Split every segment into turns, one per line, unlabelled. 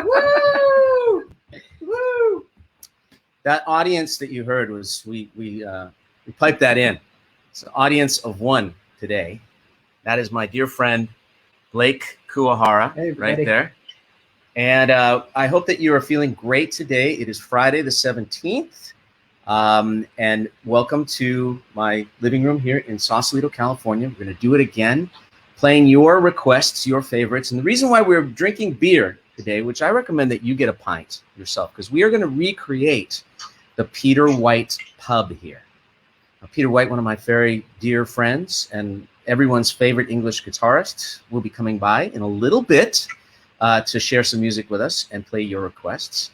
Woo! Woo! That audience that you heard was we piped that in. It's an audience of one today. That is my dear friend Blake Kuwahara right there. And I hope that you are feeling great today. It is Friday the 17th. And welcome to my living room here in Sausalito, California. We're going to do it again, playing your requests, your favorites. And the reason why we're drinking beer today, which I recommend that you get a pint yourself, because we are going to recreate the Peter White pub here. Now, Peter White, one of my very dear friends and everyone's favorite English guitarist, will be coming by in a little bit to share some music with us and play your requests.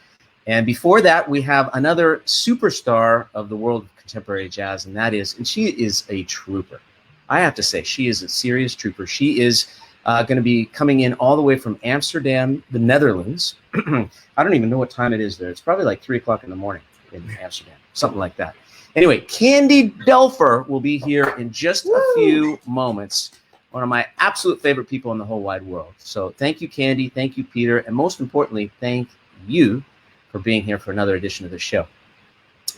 And before that, we have another superstar of the world of contemporary jazz, and she is a trooper. I have to say, she is a serious trooper. She is going to be coming in all the way from Amsterdam, the Netherlands. I don't even know what time it is there. It's probably like 3 o'clock in the morning in Amsterdam, something like that. Anyway, Candy Dulfer will be here in just a few moments. One of my absolute favorite people in the whole wide world. So thank you, Candy. Thank you, Peter. And most importantly, thank you for being here for another edition of the show.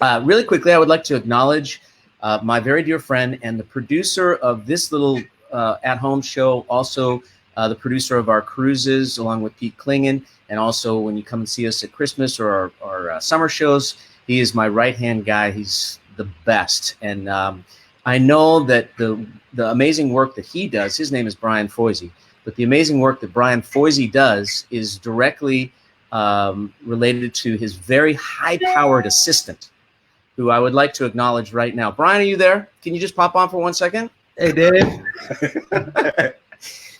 Really quickly, I would like to acknowledge my very dear friend and the producer of this little at-home show, also the producer of our cruises, along with Pete Klingen, and also when you come and see us at Christmas or our summer shows, he is my right-hand guy. He's the best. And I know that the amazing work that he does, his name is Brian Foisey, but the amazing work that Brian Foisey does is directly related to his very high-powered assistant, who I would like to acknowledge right now. Brian, are you there? Can you just pop on for 1 second?
Hey, Dave.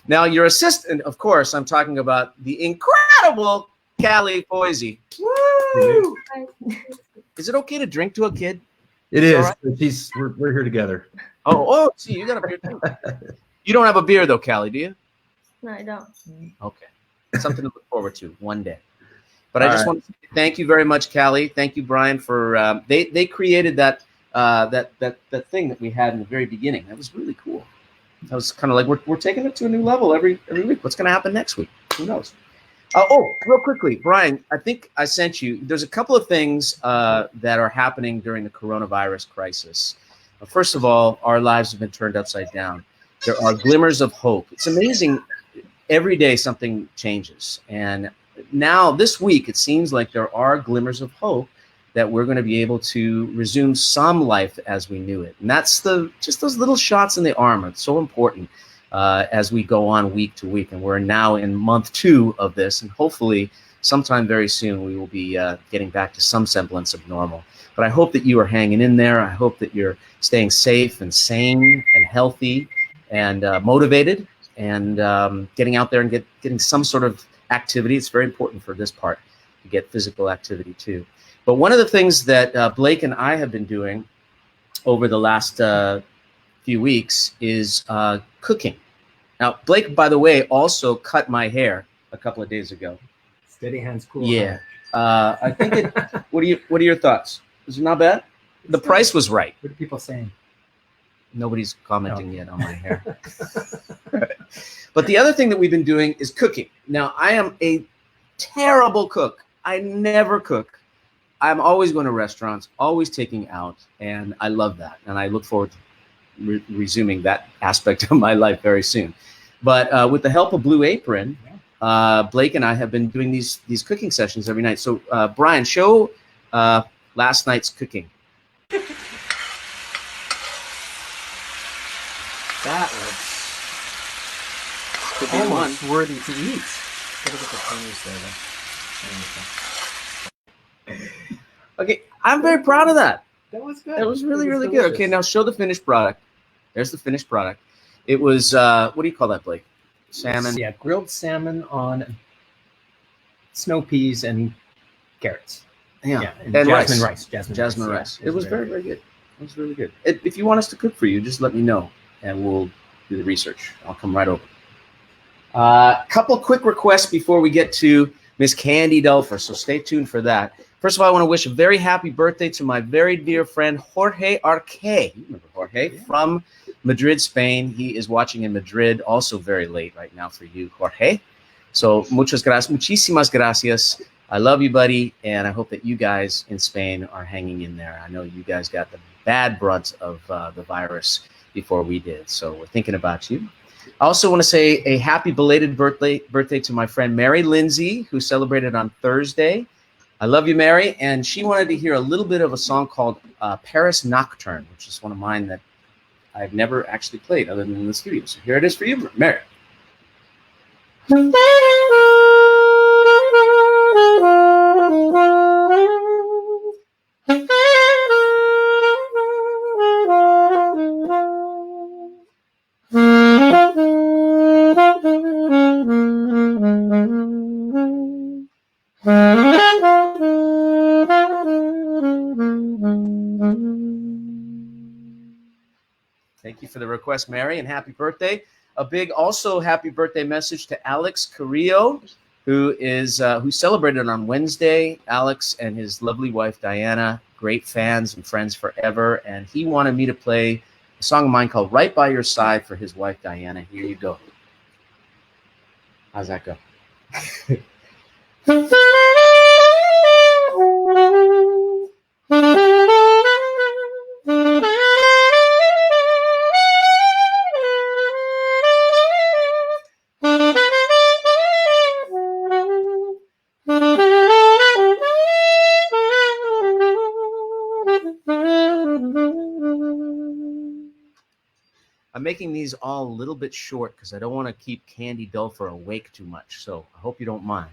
Now, your assistant, of course, I'm talking about the incredible Callie Foisey. Woo! Is it okay to drink to a kid?
It is.
Right?
We're here together.
Oh, see, you got a beer too. You don't have a beer though, Callie, do you?
No, I don't.
Okay. Something to look forward to one day. But I just want to say thank you very much, Callie. Thank you, Brian, for they created that thing that we had in the very beginning. That was really cool. That was kind of like we're taking it to a new level every week. What's going to happen next week? Who knows? Real quickly, Brian, I think I sent you. There's a couple of things that are happening during the coronavirus crisis. First of all, our lives have been turned upside down. There are glimmers of hope. It's amazing. Every day something changes. And now this week, it seems like there are glimmers of hope that we're going to be able to resume some life as we knew it. And that's just those little shots in the arm are so important. As we go on week to week. And we're now in month 2 of this. And hopefully sometime very soon we will be getting back to some semblance of normal. But I hope that you are hanging in there. I hope that you're staying safe and sane and healthy and motivated and getting out there and getting some sort of activity. It's very important for this part to get physical activity too. But one of the things that Blake and I have been doing over the last few weeks is cooking. Now, Blake, by the way, also cut my hair a couple of days ago.
Steady hands, cool.
Yeah, I think it. What are your thoughts? Is it not bad? The price was right.
What are people saying?
Nobody's commenting yet on my hair. But the other thing that we've been doing is cooking. Now, I am a terrible cook. I never cook. I'm always going to restaurants, always taking out, and I love that. And I look forward to resuming that aspect of my life very soon. But with the help of Blue Apron, Blake and I have been doing these cooking sessions every night. So Brian, show last night's cooking.
That was almost worthy to eat. Gotta get the corners there.
Okay, I'm very proud of that.
That was good.
That was really, really good. Okay, now show the finished product. There's the finished product. It was, what do you call that, Blake? Salmon?
Yeah, grilled salmon on snow peas and carrots.
Yeah,
and
jasmine
rice. Jasmine rice.
It was very, very good. It was really good. If you want us to cook for you, just let me know, and we'll do the research. I'll come right over. Couple quick requests before we get to Miss Candy Dulfer, so stay tuned for that. First of all, I want to wish a very happy birthday to my very dear friend, Jorge Arque. You remember Jorge? Yeah. From Madrid, Spain. He is watching in Madrid, also very late right now for you, Jorge. So muchas gracias, muchísimas gracias. I love you, buddy, and I hope that you guys in Spain are hanging in there. I know you guys got the bad brunt of the virus before we did, so we're thinking about you. I also want to say a happy belated birthday to my friend Mary Lindsay, who celebrated on Thursday. I love you, Mary, and she wanted to hear a little bit of a song called Paris Nocturne, which is one of mine that I've never actually played other than in the studio. So here it is for you, Mary. Thank you for the request, Mary, and happy birthday. A big also happy birthday message to Alex Carrillo, who celebrated on Wednesday. Alex and his lovely wife, Diana, great fans and friends forever. And he wanted me to play a song of mine called Right By Your Side for his wife, Diana. Here you go. How's that go? I'm making these all a little bit short because I don't want to keep Candy Dulfer awake too much. So I hope you don't mind.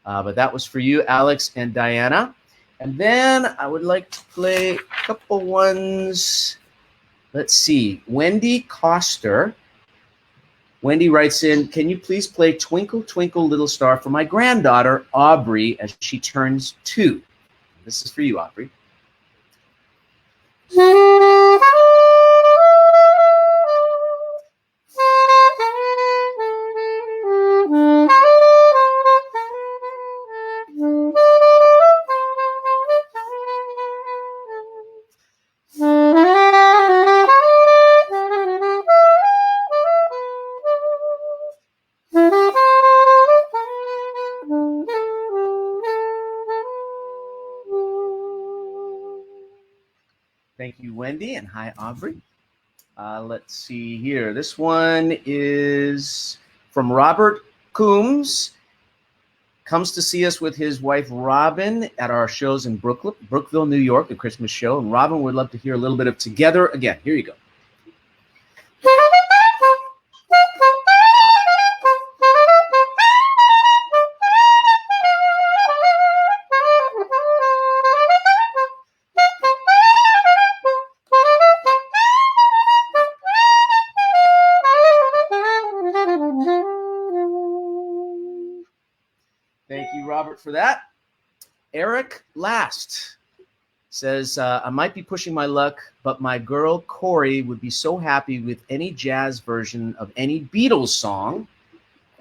But that was for you, Alex and Diana. And then I would like to play a couple ones. Let's see. Wendy Coster. Wendy writes in, can you please play Twinkle, Twinkle, Little Star for my granddaughter, Aubrey, as she turns 2? This is for you, Aubrey. Thank you, Wendy, and hi, Aubrey. Let's see here. This one is from Robert Coombs. Comes to see us with his wife, Robin, at our shows in Brookville, New York, the Christmas show. And Robin would love to hear a little bit of Together Again. Here you go. Thank you, Robert, for that. Eric Last says, I might be pushing my luck, but my girl Corey would be so happy with any jazz version of any Beatles song.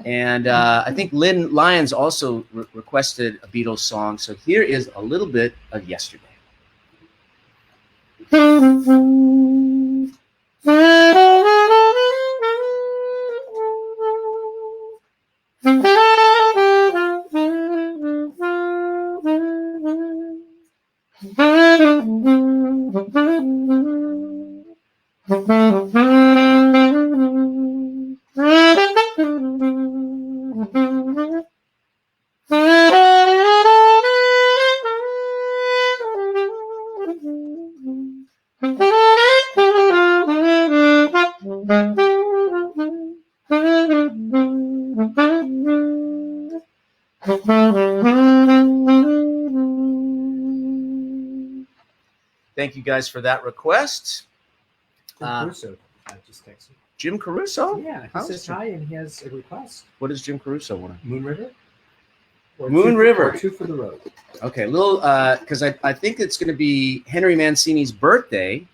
And I think Lynn Lyons also requested a Beatles song. So here is a little bit of Yesterday. Thank you guys for that request.
Jim Caruso just texted.
Jim Caruso?
Yeah, he says hi and he has a request.
What does Jim Caruso want?
Moon River?
Moon River.
2 for the Road. Okay,
a little, because I think it's going to be Henry Mancini's birthday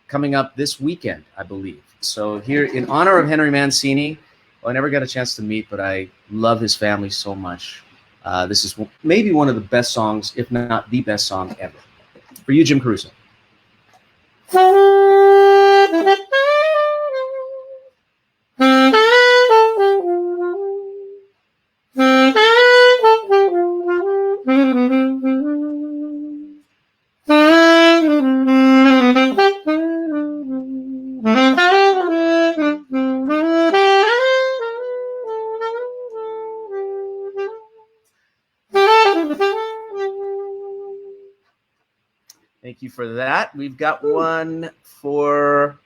coming up this weekend, I believe. So here, in honor of Henry Mancini, well, I never got a chance to meet, but I love his family so much. This is maybe one of the best songs, if not the best song ever. For you, Jim Caruso. Thank you for that. We've got one for,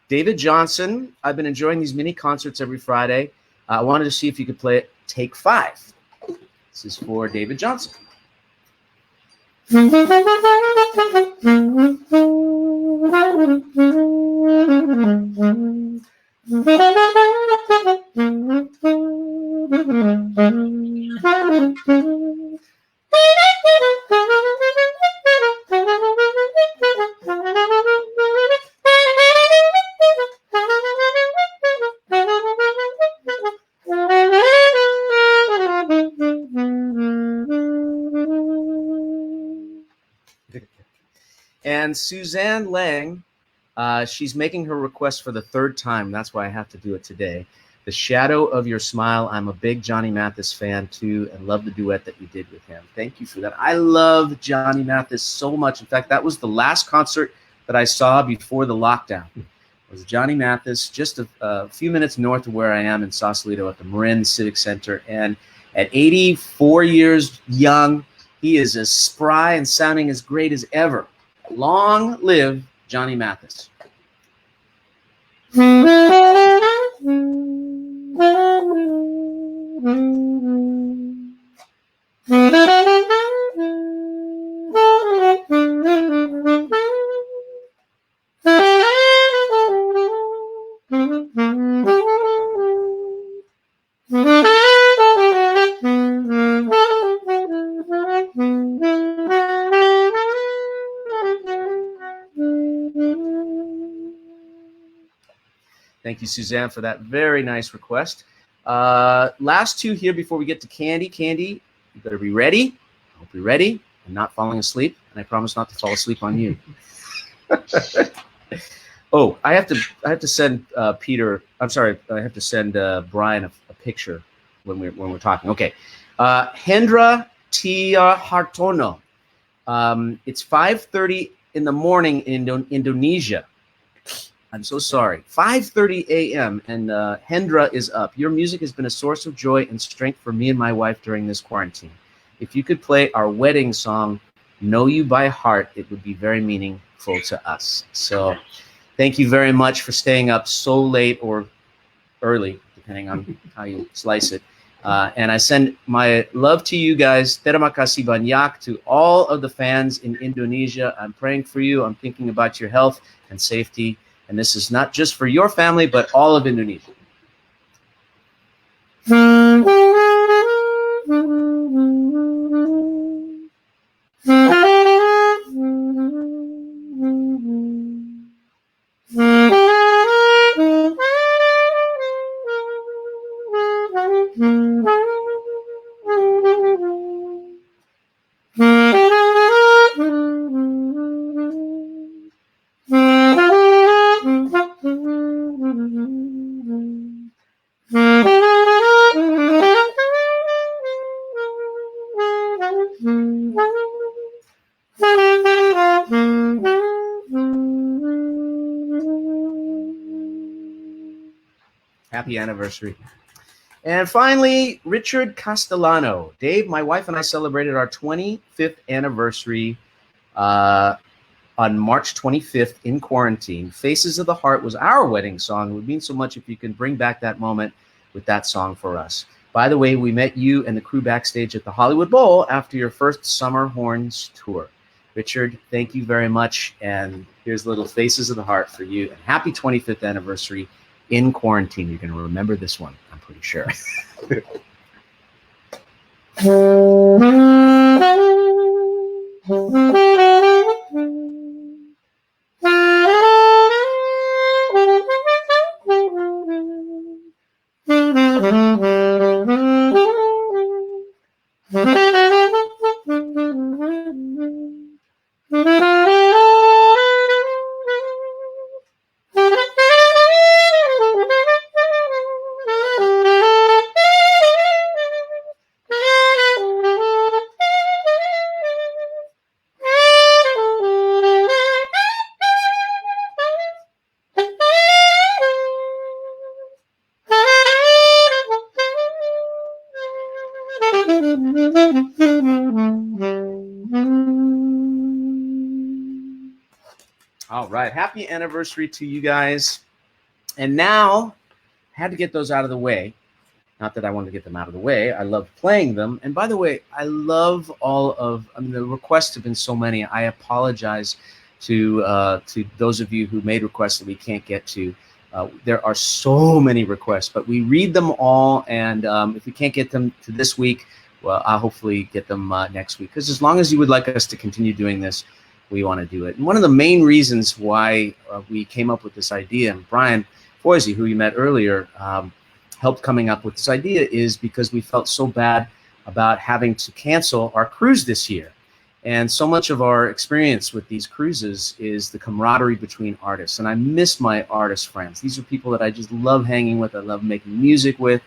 David Johnson. I've been enjoying these mini concerts every Friday. I wanted to see if you could play it. Take 5. This is for David Johnson. And Suzanne Lang, she's making her request for the 3rd time. That's why I have to do it today. The Shadow of Your Smile. I'm a big Johnny Mathis fan too, and love the duet that you did with him. Thank you for that. I love Johnny Mathis so much. In fact, that was the last concert that I saw before the lockdown. It was Johnny Mathis, just a few minutes north of where I am in Sausalito at the Marin Civic Center. And at 84 years young, he is as spry and sounding as great as ever. Long live Johnny Mathis. Thank you, Suzanne, for that very nice request. Last 2 here before we get to Candy. Candy, you better be ready. I hope you're ready and not falling asleep. And I promise not to fall asleep on you. I have to send Peter. I'm sorry. I have to send Brian a picture when we're talking. Okay. Hendra Tia Hartono. It's 5:30 in the morning in Indonesia. I'm so sorry. 5:30 a.m. and Hendra is up. Your music has been a source of joy and strength for me and my wife during this quarantine. If you could play our wedding song, Know You by Heart, it would be very meaningful to us. So thank you very much for staying up so late or early, depending on how you slice it. And I send my love to you guys. Terima kasih banyak to all of the fans in Indonesia. I'm praying for you. I'm thinking about your health and safety. And this is not just for your family, but all of Indonesia. Happy anniversary. And finally, Richard Castellano. Dave, my wife and I celebrated our 25th anniversary on March 25th in quarantine. Faces of the Heart was our wedding song. It would mean so much if you can bring back that moment with that song for us. By the way, we met you and the crew backstage at the Hollywood Bowl after your first Summer Horns tour. Richard, thank you very much. And here's little Faces of the Heart for you. And happy 25th anniversary in quarantine. You're going to remember this one, I'm pretty sure. All right. Happy anniversary to you guys. And now, had to get those out of the way. Not that I wanted to get them out of the way. I love playing them. And by the way, I love the requests have been so many. I apologize to those of you who made requests that we can't get to. There are so many requests, but we read them all. And if we can't get them to this week, well, I'll hopefully get them next week. Because as long as you would like us to continue doing this, we want to do it. And one of the main reasons why we came up with this idea, and Brian Foisey, who you met earlier, helped coming up with this idea, is because we felt so bad about having to cancel our cruise this year. And so much of our experience with these cruises is the camaraderie between artists. And I miss my artist friends. These are people that I just love hanging with. I love making music with.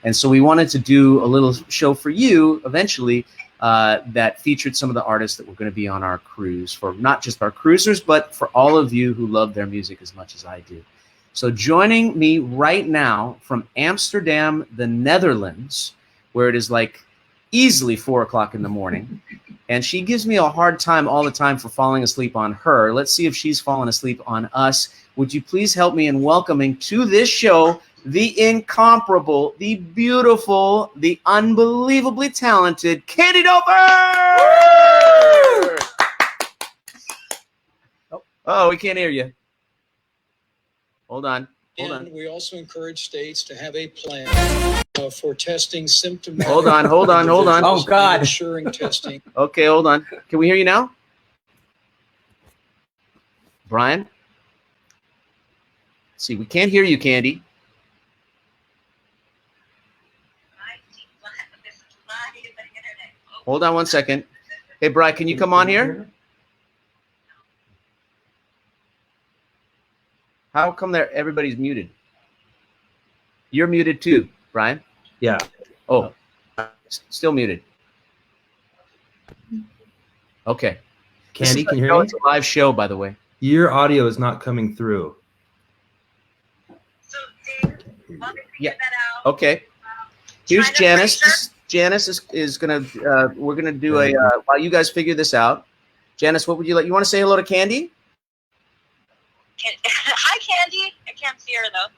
And so we wanted to do a little show for you eventually that featured some of the artists that were going to be on our cruise, for not just our cruisers, but for all of you who love their music as much as I do. So joining me right now from Amsterdam, the Netherlands, where it is like easily 4 o'clock in the morning, and she gives me a hard time all the time for falling asleep on her. Let's see if she's fallen asleep on us. Would you please help me in welcoming to this show the incomparable, the beautiful, the unbelievably talented Candy Dulfer! Oh, we can't hear you. Hold on.
And we also encourage states to have a plan for testing symptomatic.
Hold on.
Oh, God.
Ensuring testing.
Okay, hold on. Can we hear you now? Brian? Let's see, we can't hear you, Candy. Hold on one second. Hey, Brian, can you come on here? How come everybody's muted? You're muted too, Brian.
Yeah.
Oh, still muted. Okay.
Candy, can you hear me?
It's a live show, by the way.
Your audio is not coming through.
So, Dave, while we figure that out.
Okay. Here's Janice. Janice is gonna. We're gonna do a. While you guys figure this out, Janice, what would you like? You want to say hello to Candy?
Hi, Candy. I can't see her though.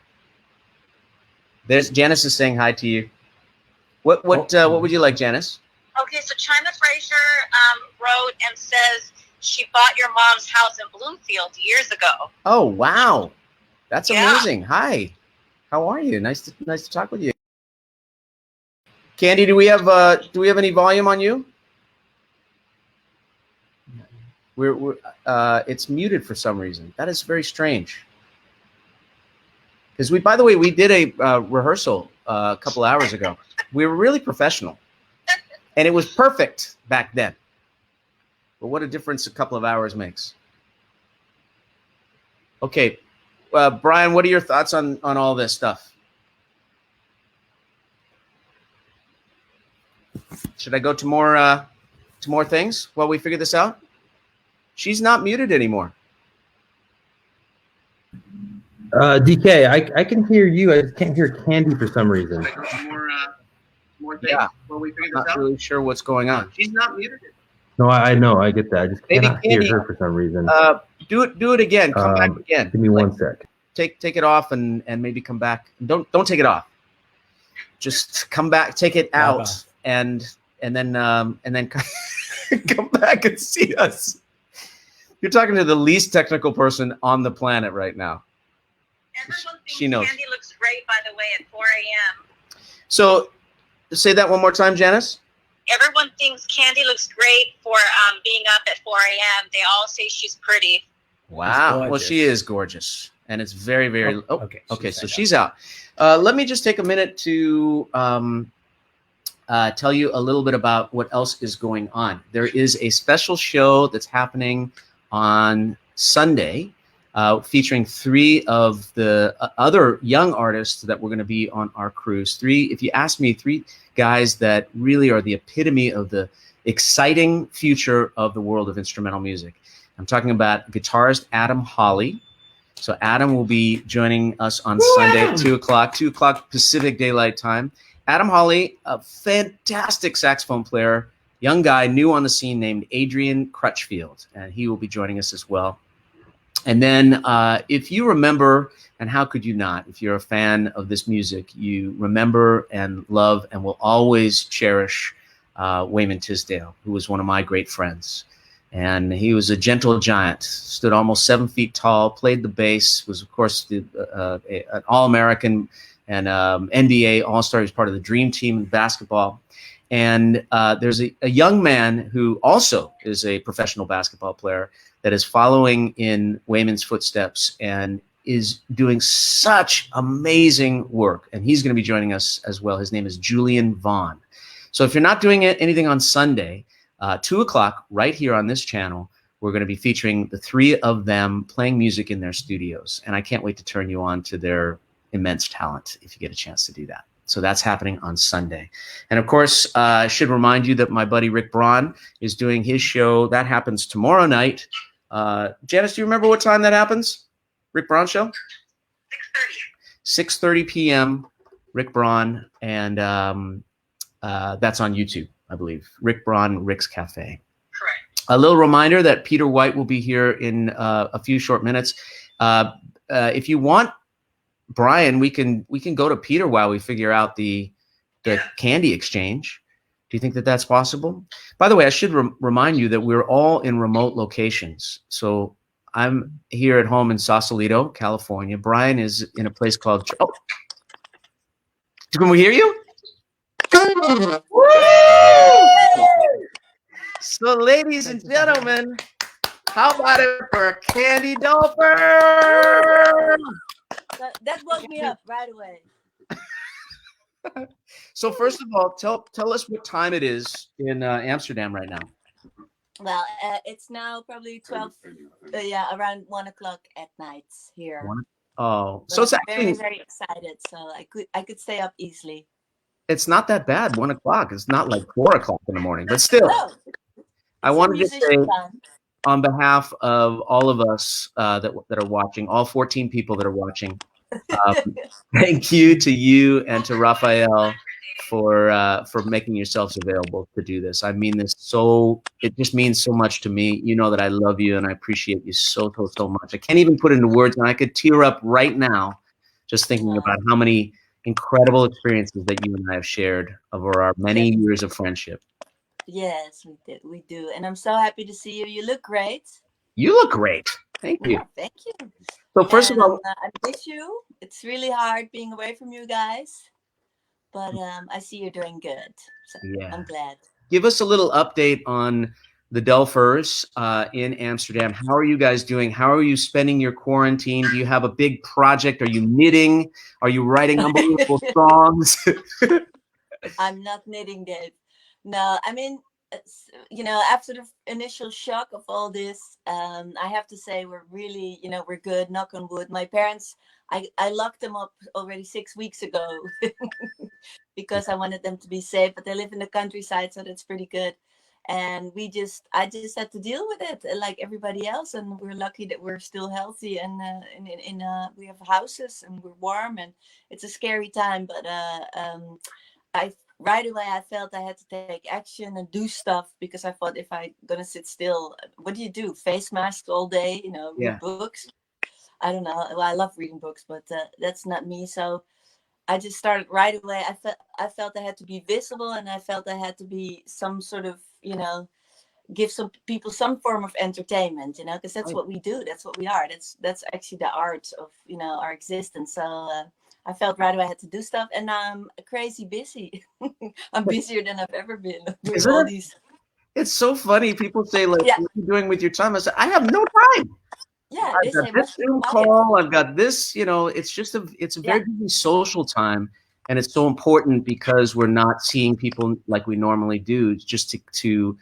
There's Janice is saying hi to you. What would you like, Janice?
Okay, so China Fraser wrote and says she bought your mom's house in Bloomfield years ago.
Oh wow, that's
Yeah.
amazing. Hi, how are you? Nice to talk with you. Candy, do we have any volume on you? We're it's muted for some reason. That is very strange. Because by the way, we did a rehearsal a couple hours ago. We were really professional, and it was perfect back then. But what a difference a couple of hours makes. Okay, Brian, what are your thoughts on all this stuff? Should I go to more things while we figure this out? She's not muted anymore.
DK, I can hear you. I just can't hear Candy for some reason.
More things while we figure this out? Not really sure what's going on. She's not muted.
No, I know. I get that. I just
Maybe
cannot
Candy,
hear her for some reason.
Do it again. Come back again.
Give me 1 sec.
Take it off and maybe come back. Don't take it off. Just come back. Take it out and then come back and see us. You're talking to the least technical person on the planet right now.
Everyone thinks
She knows.
Candy looks great, by the way, at 4 a.m.
So, say that one more time, Janice.
Everyone thinks Candy looks great for being up at 4 a.m. They all say she's pretty.
Wow. Well, she is gorgeous, and it's very, very. Okay. So she's out. Let me just take a minute to tell you a little bit about what else is going on. There is a special show that's happening on Sunday, featuring 3 of the other young artists that were going to be on our cruise. 3, if you ask me, 3 guys that really are the epitome of the exciting future of the world of instrumental music. I'm talking about guitarist Adam Hawley. So Adam will be joining us on Sunday at 2 o'clock Pacific Daylight Time. Adam Hawley, a fantastic saxophone player, young guy, new on the scene, named Adrian Crutchfield, and he will be joining us as well. And then if you remember, and how could you not, if you're a fan of this music, you remember and love and will always cherish Wayman Tisdale, who was one of my great friends. And he was a gentle giant, stood almost 7 feet tall, played the bass, was, of course, an All-American and NBA All-Star. He was part of the Dream Team in basketball. And there's a young man who also is a professional basketball player that is following in Wayman's footsteps and is doing such amazing work. And he's going to be joining us as well. His name is Julian Vaughn. So if you're not doing anything on Sunday, 2 o'clock right here on this channel, we're going to be featuring the three of them playing music in their studios. And I can't wait to turn you on to their immense talent if you get a chance to do that. So that's happening on Sunday. And of course, I should remind you that my buddy Rick Braun is doing his show. That happens tomorrow night. Janice, do you remember what time that happens? Rick Braun show? 6:30 p.m. Rick Braun, and that's on YouTube, I believe. Rick Braun, Rick's Cafe.
Correct.
A little reminder that Peter White will be here in a few short minutes. If you want, Brian, we can go to Peter while we figure out the candy exchange. Do you think that that's possible? By the way, I should remind you that we're all in remote locations. So I'm here at home in Sausalito, California. Brian is in a place called... Oh, can we hear you? Woo! So, ladies and gentlemen, how about it for Candy Dulfer?
That woke me up right away.
So first of all, tell us what time it is in Amsterdam right now.
Well, it's now probably 12, around 1 o'clock at night here.
Oh,
But
so it's
I'm
actually,
very excited. So I could stay up easily.
it's not that bad. 1 o'clock. It's not like 4 o'clock in the morning, but still,
Oh,
I wanted to say
musician time.
on behalf of all of us that are watching, all 14 people that are watching, thank you to you and to Raphael for making yourselves available to do this. I mean this it just means so much to me. You know that I love you and I appreciate you so much. I can't even put into words, and I could tear up right now just thinking about how many incredible experiences that you and I have shared over our many years of friendship.
Yes, we do. And I'm so happy to see you. You look great.
You look great. Thank you.
Yeah, thank you.
So first of all,
I miss you. It's really hard being away from you guys. But I see you're doing good. So
yeah.
I'm glad.
Give us a little update on the Dulfers in Amsterdam. How are you guys doing? How are you spending your quarantine? Do you have a big project? Are you knitting? Are you writing unbelievable songs?
I'm not knitting, Dave. No, I mean, after the initial shock of all this, I have to say we're really, we're good, knock on wood. My parents, I locked them up already 6 weeks ago because I wanted them to be safe, but they live in the countryside, so that's pretty good. And I just had to deal with it like everybody else. And we're lucky that we're still healthy and we have houses and we're warm, and it's a scary time, but right away I felt I had to take action and do stuff, because I thought, if I'm gonna sit still, what do you do? Face masks all day, read books. I don't know. Well, I love reading books, but that's not me. So I just started right away. I felt I had to be visible, and I felt I had to be some sort of, give some people some form of entertainment, because that's what we do. That's what we are. That's actually the art of, our existence. So I felt right away I had to do stuff, and I'm crazy busy. I'm busier than I've ever been with all these.
It's so funny. People say, like, what are you doing with your time? I said, I have no time.
Yeah,
I've got this Zoom call. I've got this, it's a very busy social time. And it's so important because we're not seeing people like we normally do, just to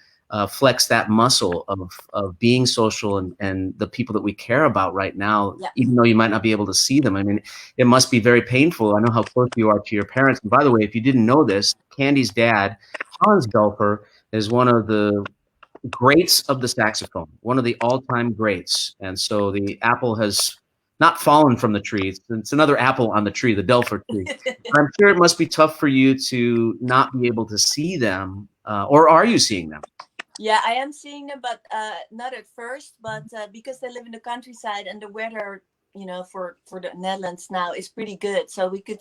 flex that muscle of being social and the people that we care about right now, even though you might not be able to see them. I mean, it must be very painful. I know how close you are to your parents. And by the way, if you didn't know this, Candy's dad, Hans Dulfer, is one of the greats of the saxophone, one of the all-time greats. And so the apple has not fallen from the tree. It's another apple on the tree, the Dulfer tree. I'm sure it must be tough for you to not be able to see them. Or are you seeing them?
Yeah, I am seeing them, but not at first. But because they live in the countryside and the weather, for the Netherlands now is pretty good. So we could,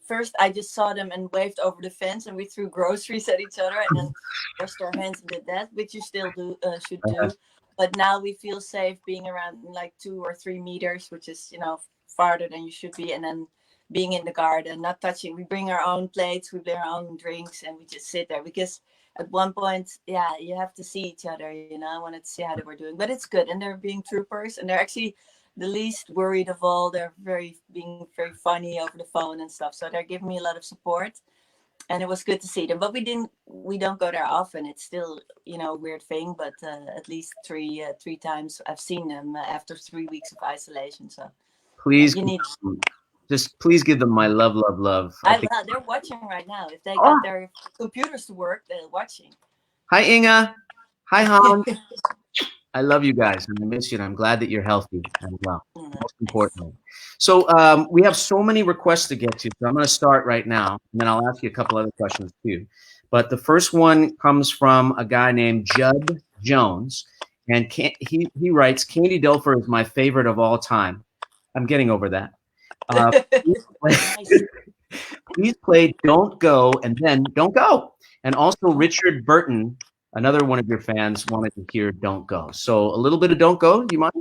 first I just saw them and waved over the fence, and we threw groceries at each other, and then washed our hands and did that, which you still should do. But now we feel safe being around like 2 or 3 meters, which is farther than you should be, and then being in the garden, not touching. We bring our own plates, we bring our own drinks, and we just sit there because at one point, yeah, you have to see each other. I wanted to see how they were doing, but it's good, and they're being troopers, and they're actually the least worried of all. They're being very funny over the phone and stuff, so they're giving me a lot of support, and it was good to see them. But we don't go there often. It's still a weird thing, but at least three times I've seen them after 3 weeks of isolation. So
Please,
you need.
please give them my love, love, love.
They're watching right now. If they got their computers to work, they're watching.
Hi, Inga. Hi, Hans. I love you guys, and I miss you, and I'm glad that you're healthy and well, most importantly. So we have so many requests to get to, so I'm going to start right now, and then I'll ask you a couple other questions too. But the first one comes from a guy named Judd Jones, and he writes, Candy Dulfer is my favorite of all time. I'm getting over that. Please play Don't Go and then Don't Go. And also Richard Burton, another one of your fans, wanted to hear Don't Go. So a little bit of Don't Go, do you mind?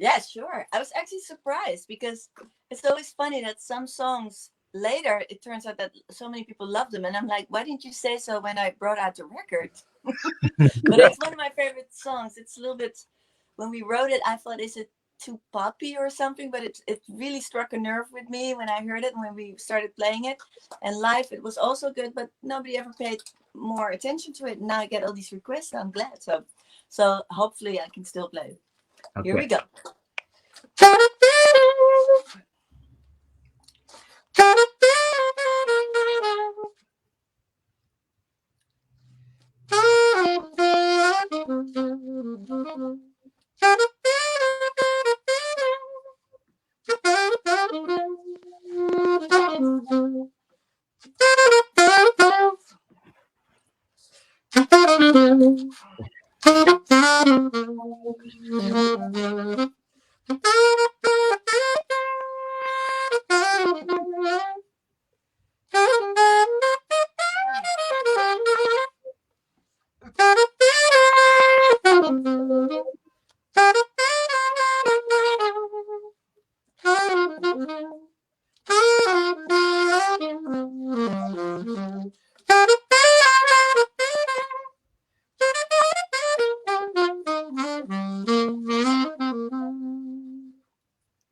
Yeah, sure. I was actually surprised because it's always funny that some songs later, it turns out that so many people love them. And I'm like, why didn't you say so when I brought out the record? But it's one of my favorite songs. It's a little bit, when we wrote it, I thought, is it too poppy or something? But it really struck a nerve with me when I heard it and when we started playing it. And live, it was also good, but nobody ever paid more attention to it. Now I get all these requests. I'm glad. So hopefully I can still play it. Okay. Here we go.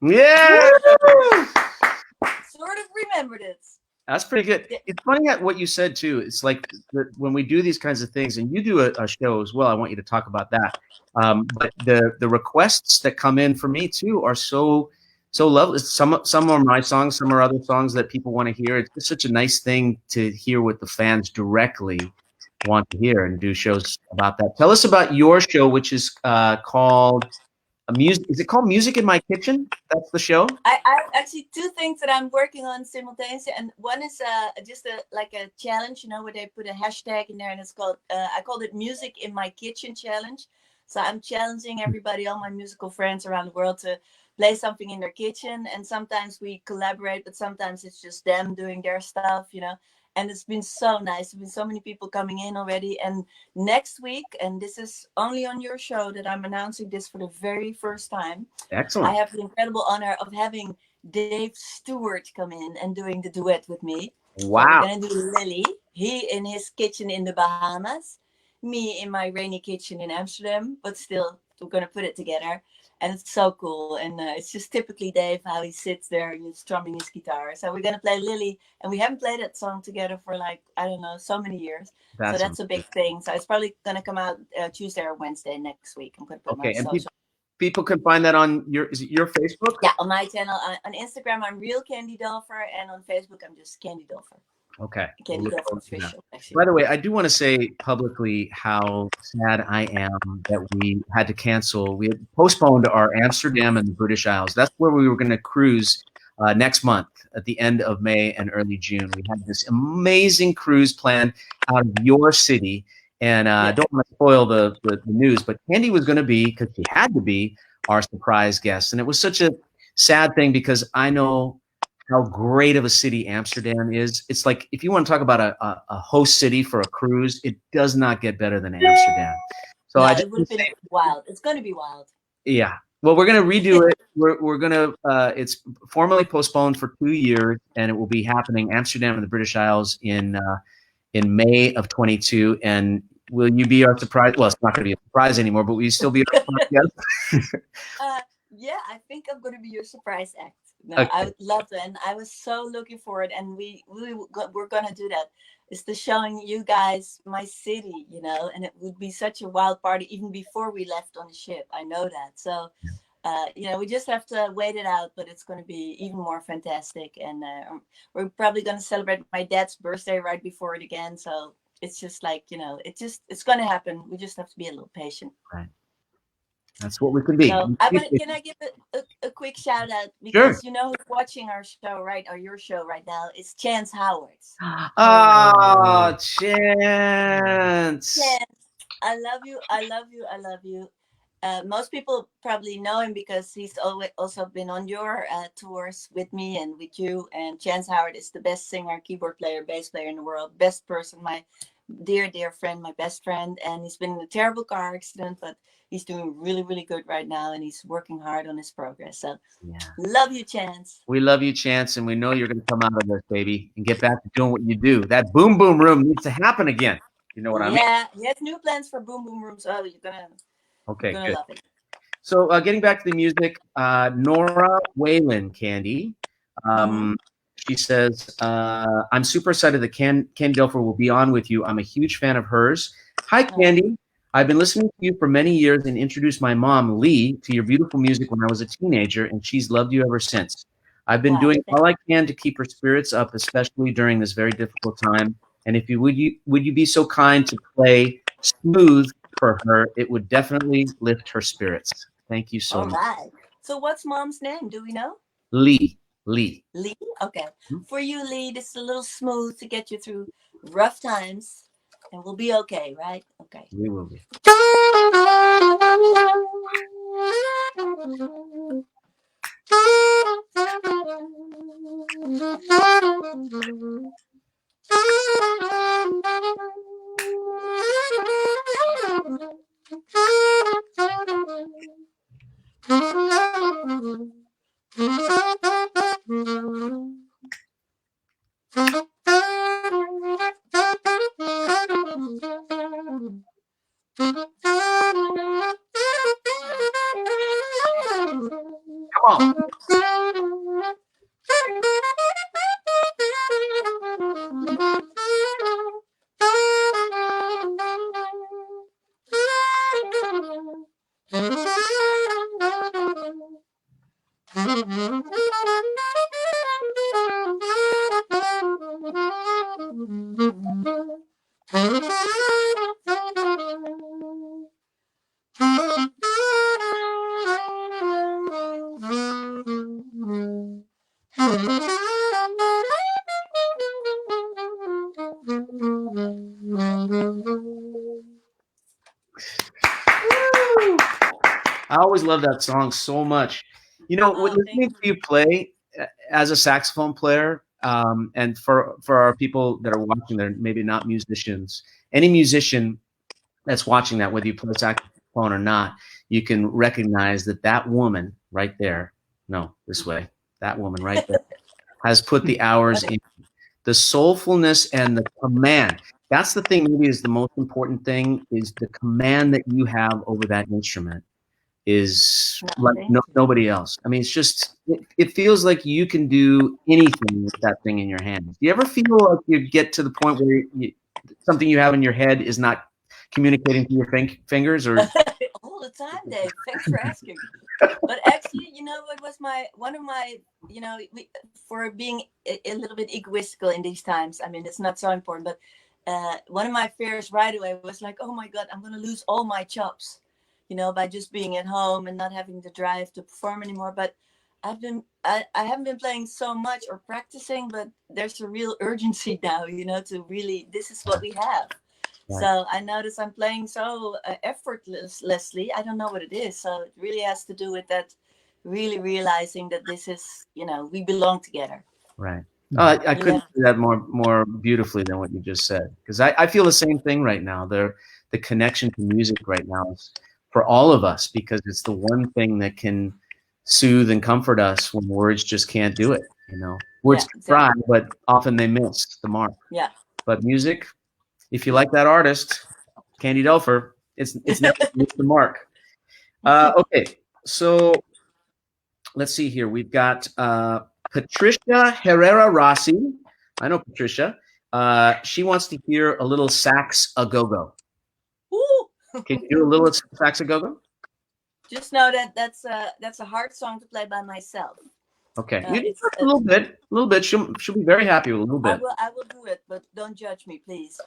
Yeah.
Sort of remembered it.
That's pretty good. It's funny what you said too. It's like when we do these kinds of things, and you do a show as well. I want you to talk about that. But the requests that come in for me too are so lovely. Some are my songs, some are other songs that people want to hear. It's just such a nice thing to hear what the fans directly want to hear and do shows about that. Tell us about your show, which is called Music. Is it called Music in My Kitchen? That's the show.
I actually 2 things that I'm working on simultaneously, and one is just like a challenge, where they put a hashtag in there, and it's called I called it Music in My Kitchen Challenge. So I'm challenging everybody, all my musical friends around the world, to play something in their kitchen, and sometimes we collaborate, but sometimes it's just them doing their stuff, And it's been so nice. There's been so many people coming in already. And next week, and this is only on your show that I'm announcing this for the very first time.
Excellent.
I have the incredible honor of having Dave Stewart come in and doing the duet with me.
Wow.
So we're going to do Lily. He in his kitchen in the Bahamas. Me in my rainy kitchen in Amsterdam. But still, we're going to put it together. And it's so cool. And it's just typically Dave, how he sits there and he's strumming his guitar. So we're going to play Lily. And we haven't played that song together for so many years. So that's a big thing. So it's probably going to come out Tuesday or Wednesday next week. I'm going to put my social.
People can find that on is it your Facebook?
Yeah, on my channel. On Instagram, I'm Real Candy Dulfer. And on Facebook, I'm just Candy Dulfer.
Okay.
Candy Dulfer official.
By the way, I do want to say publicly how sad I am that we had to cancel. We had postponed our Amsterdam and the British Isles. That's where we were going to cruise next month at the end of May and early June. We had this amazing cruise planned out of your city, And I don't want to spoil the news, but Candy was going to be, because she had to be, our surprise guest. And it was such a sad thing because I know how great of a city Amsterdam is. It's like, if you want to talk about a host city for a cruise, it does not get better than Amsterdam. So I just
it would have been wild. It's going to be wild.
Yeah. Well, we're going to redo it. We're going to, it's formally postponed for 2 years, and it will be happening Amsterdam and the British Isles in May of 22. And will you be our surprise? Well, it's not going to be a surprise anymore, but will you still be our surprise guest?
Yeah, I think I'm going to be your surprise act. No,
Okay.
I would love to, and I was so looking forward, and we're going to do that. It's the showing you guys my city, you know, and it would be such a wild party even before we left on the ship. I know that. So, you know, we just have to wait it out, but it's going to be even more fantastic. And we're probably going to celebrate my dad's birthday right before it again. So it's just like, you know, it's going to happen. We just have to be a little patient.
Right. That's what we can be.
So can I give a quick shout out? Because
Sure.
you know who's watching our show, right? Or your show right now. It's Chance Howard.
Oh, Chance.
Chance, I love you. I love you. I love you. Most people probably know him because he's always also been on your tours with me and with you. And Chance Howard is the best singer, keyboard player, bass player in the world. Best person, my dear friend, my best friend. And he's been in a terrible car accident, but he's doing really, really good right now. And he's working hard on his progress. So love you, Chance.
We love you, Chance, and we know you're going to come out of this, baby, and get back to doing what you do. That boom boom room needs to happen again. You know what I mean?
Yeah, he has new plans for Boom Boom Rooms. Oh, you're gonna
Okay,
love it.
So getting back to the music, Nora Whalen, Candy, she says, I'm super excited that Candy Dulfer will be on with you. I'm a huge fan of hers. Hi, Candy. I've been listening to you for many years and introduced my mom, Lee, to your beautiful music when I was a teenager, and she's loved you ever since. I've been doing all I can to keep her spirits up, especially during this very difficult time. And if you would you be so kind to play Smooth for her? It would definitely lift her spirits. Thank you so much.
All right. So what's mom's name? Do we know?
Lee.
Lee? Okay. For you, Lee, this is a little smooth to get you through rough times. And we'll be okay, right? Okay.
We will be. Come on. I always love that song so much. You know, listening to you play as a saxophone player, and for our people that are watching, they're maybe not musicians. Any musician that's watching that, whether you play saxophone or not, you can recognize that woman right there. No, this way. That woman right there has put the hours in. The soulfulness and the command. That's the thing. Maybe is the most important thing is the command that you have over that instrument. Is like nobody else. I mean, it's just it feels like you can do anything with that thing in your hands. Do you ever feel like you get to the point where something you have in your head is not communicating to your fingers, or
all the time, Dave? Thanks for asking. But actually, you know, what was one of my, you know, for being a little bit egoistical in these times. I mean, it's not so important, but one of my fears right away was like, oh my God, I'm going to lose all my chops. You know, by just being at home and not having the drive to perform anymore. But I haven't been playing so much or practicing, but there's a real urgency now, you know, to really, this is what we have. So I notice I'm playing so effortlessly. I don't know what it is. So it really has to do with that, really realizing that this is, we belong together.
Right. I couldn't say that more beautifully than what you just said, because I feel the same thing right now. The connection to music right now is for all of us, because it's the one thing that can soothe and comfort us when words just can't do it. Words can try, but often they miss the mark.
Yeah.
But music, if you like that artist, Candy Dulfer, it's never missed the mark. Okay, so let's see here. We've got Patricia Herrera Rossi. I know Patricia. She wants to hear a little sax a go-go. Can you do a little sax a go-go?
Just know that that's a hard song to play by myself.
Okay, you can a little bit. She'll be very happy with a little bit.
I will do it, but don't judge me, please.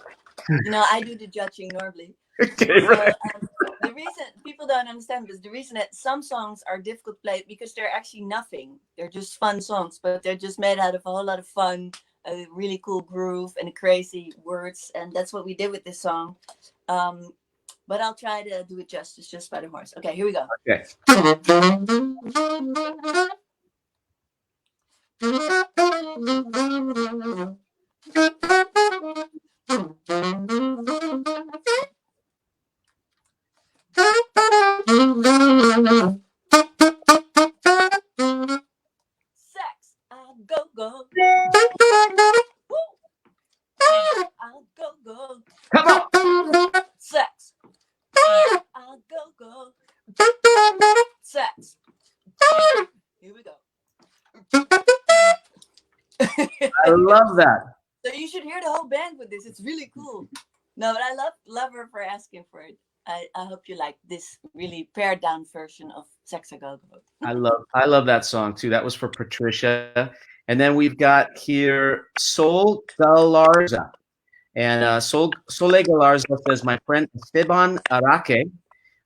I do the judging normally.
Okay, right.
The reason people don't understand is the reason that some songs are difficult to play because they're actually nothing. They're just fun songs, but they're just made out of a whole lot of fun, a really cool groove, and crazy words, and that's what we did with this song. But I'll try to do it justice just by the horse. Okay, here we go.
Okay.
Sex, I'll go. I'll go.
Come on.
Sex, I'll go. Sex. Here we go.
I love that.
So you should hear the whole band with this. It's really cool. No, but I love her for asking for it. I hope you like this really pared down version of Sex a Go Go.
I love that song too. That was for Patricia. And then we've got here Sol Galarza. And Sole Galarza says, my friend Esteban Araque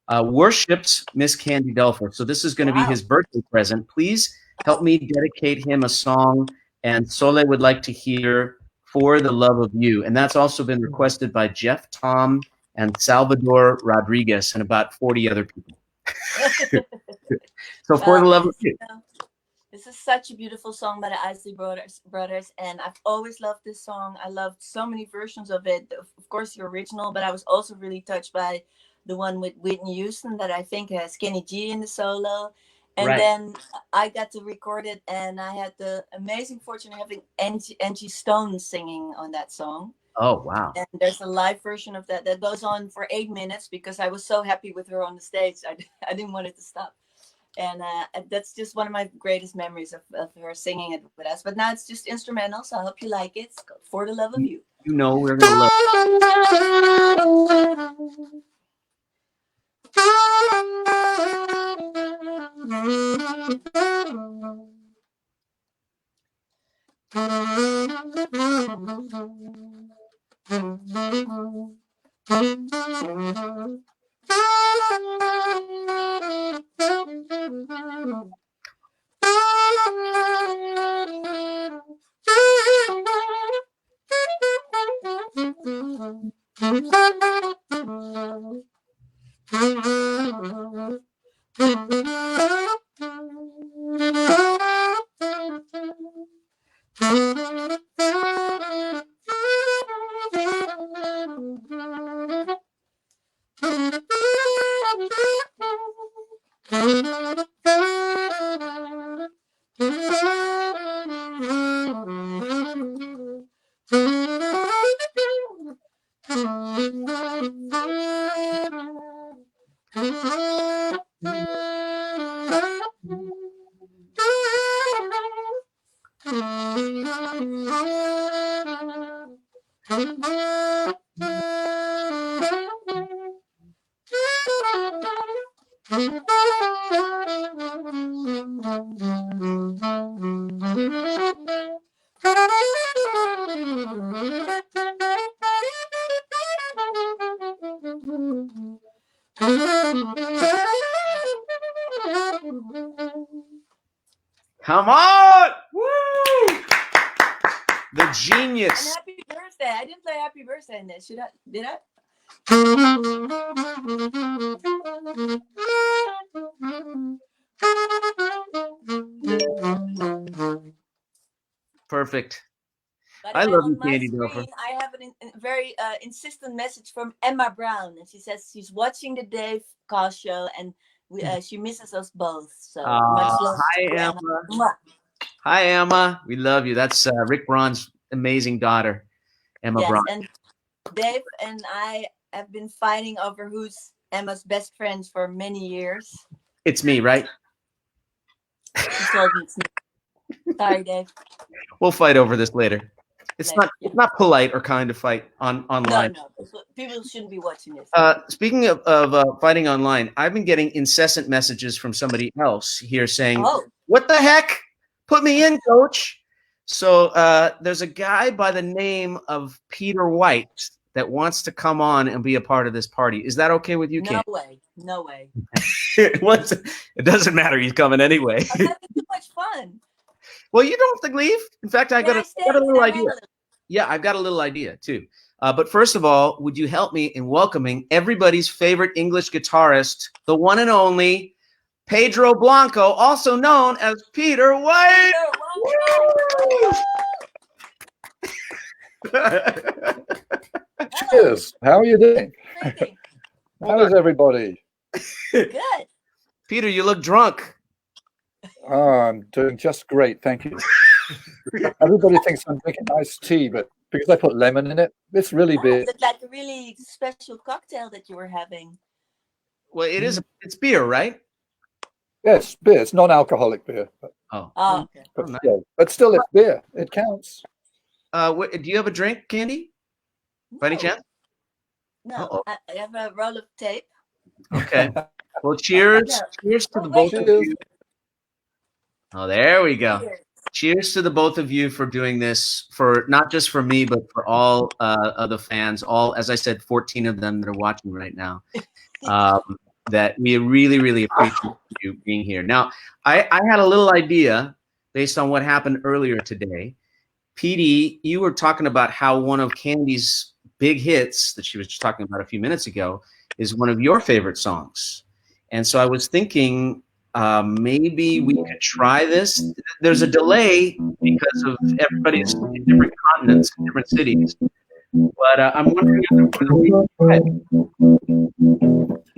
worships Miss Candy Dulfer. So this is going to be his birthday present. Please help me dedicate him a song. And Sole would like to hear For the Love of You. And that's also been requested by Jeff Tom and Salvador Rodriguez and about 40 other people. So For the Love of You.
This is such a beautiful song by the Isley Brothers, and I've always loved this song. I loved so many versions of it. Of course, the original, but I was also really touched by the one with Whitney Houston that I think has Kenny G in the solo. And then I got to record it, and I had the amazing fortune of having Angie Stone singing on that song.
Oh, wow.
And there's a live version of that goes on for 8 minutes because I was so happy with her on the stage. I didn't want it to stop. And that's just one of my greatest memories of her singing it with us. But now it's just instrumental, so I hope you like it. It's called For the Love of You.
You know we're going to love Come on! Woo! The genius.
And happy birthday. I didn't play happy birthday in this. Did I?
Perfect.
By the
I
way,
love you,
on my
Candy
screen,
Dulfer.
I have a very insistent message from Emma Brown, and she says she's watching the Dave Cast show, and she misses us both. So much love
Hi,
to Emma.
Emma.
Mwah.
Hi, Emma. We love you. That's Rick Braun's amazing daughter, Emma
Yes,
Braun.
and Dave and I have been fighting over who's Emma's best friends for many years.
It's me, right?
She told me it's me. Sorry, Dave.
We'll fight over this later. It's
Later,
not
yeah.
it's not polite or kind to fight online.
No. People shouldn't be watching this.
Speaking of fighting online, I've been getting incessant messages from somebody else here saying,
Oh,
"What the heck? Put me in, coach." So there's a guy by the name of Peter White that wants to come on and be a part of this party. Is that okay with you,
no
Ken?
way. No way.
It doesn't matter. He's coming anyway.
I'm having too much fun.
Well, you don't have to leave. In fact, I
Can
got
I
a
stay?
little
Can I hang
idea.
a little?
Yeah, I've got a little idea too. But first of all, would you help me in welcoming everybody's favorite English guitarist, the one and only Pedro Blanco, also known as Peter White?
Cheers. How are you doing?
Drinking.
How is everybody?
Good.
Peter, you look drunk.
Oh, I'm doing just great, thank you. Everybody thinks I'm drinking iced tea, but because I put lemon in it, it's really beer.
It's like a really special cocktail that you were having.
Well, it's beer, right?
Yes, beer. It's non-alcoholic beer,
Oh.
Oh, okay.
but still, it's beer. It counts.
Do you have a drink, Candy? By any
No.
chance?
No,
Uh-oh.
I have a roll of tape.
Okay. Well, cheers.
Yeah.
Cheers to the
Oh,
both
wait.
of you. Oh, there we go.
Cheers.
Cheers to the both of you for doing this, for not just for me, but for all of the fans, all, as I said, 14 of them that are watching right now, that we really, really appreciate you being here. Now, I had a little idea based on what happened earlier today. PD, you were talking about how one of Candy's big hits that she was just talking about a few minutes ago is one of your favorite songs. And so I was thinking maybe we could try this. There's a delay because of everybody's in different continents, in different cities. But I'm wondering if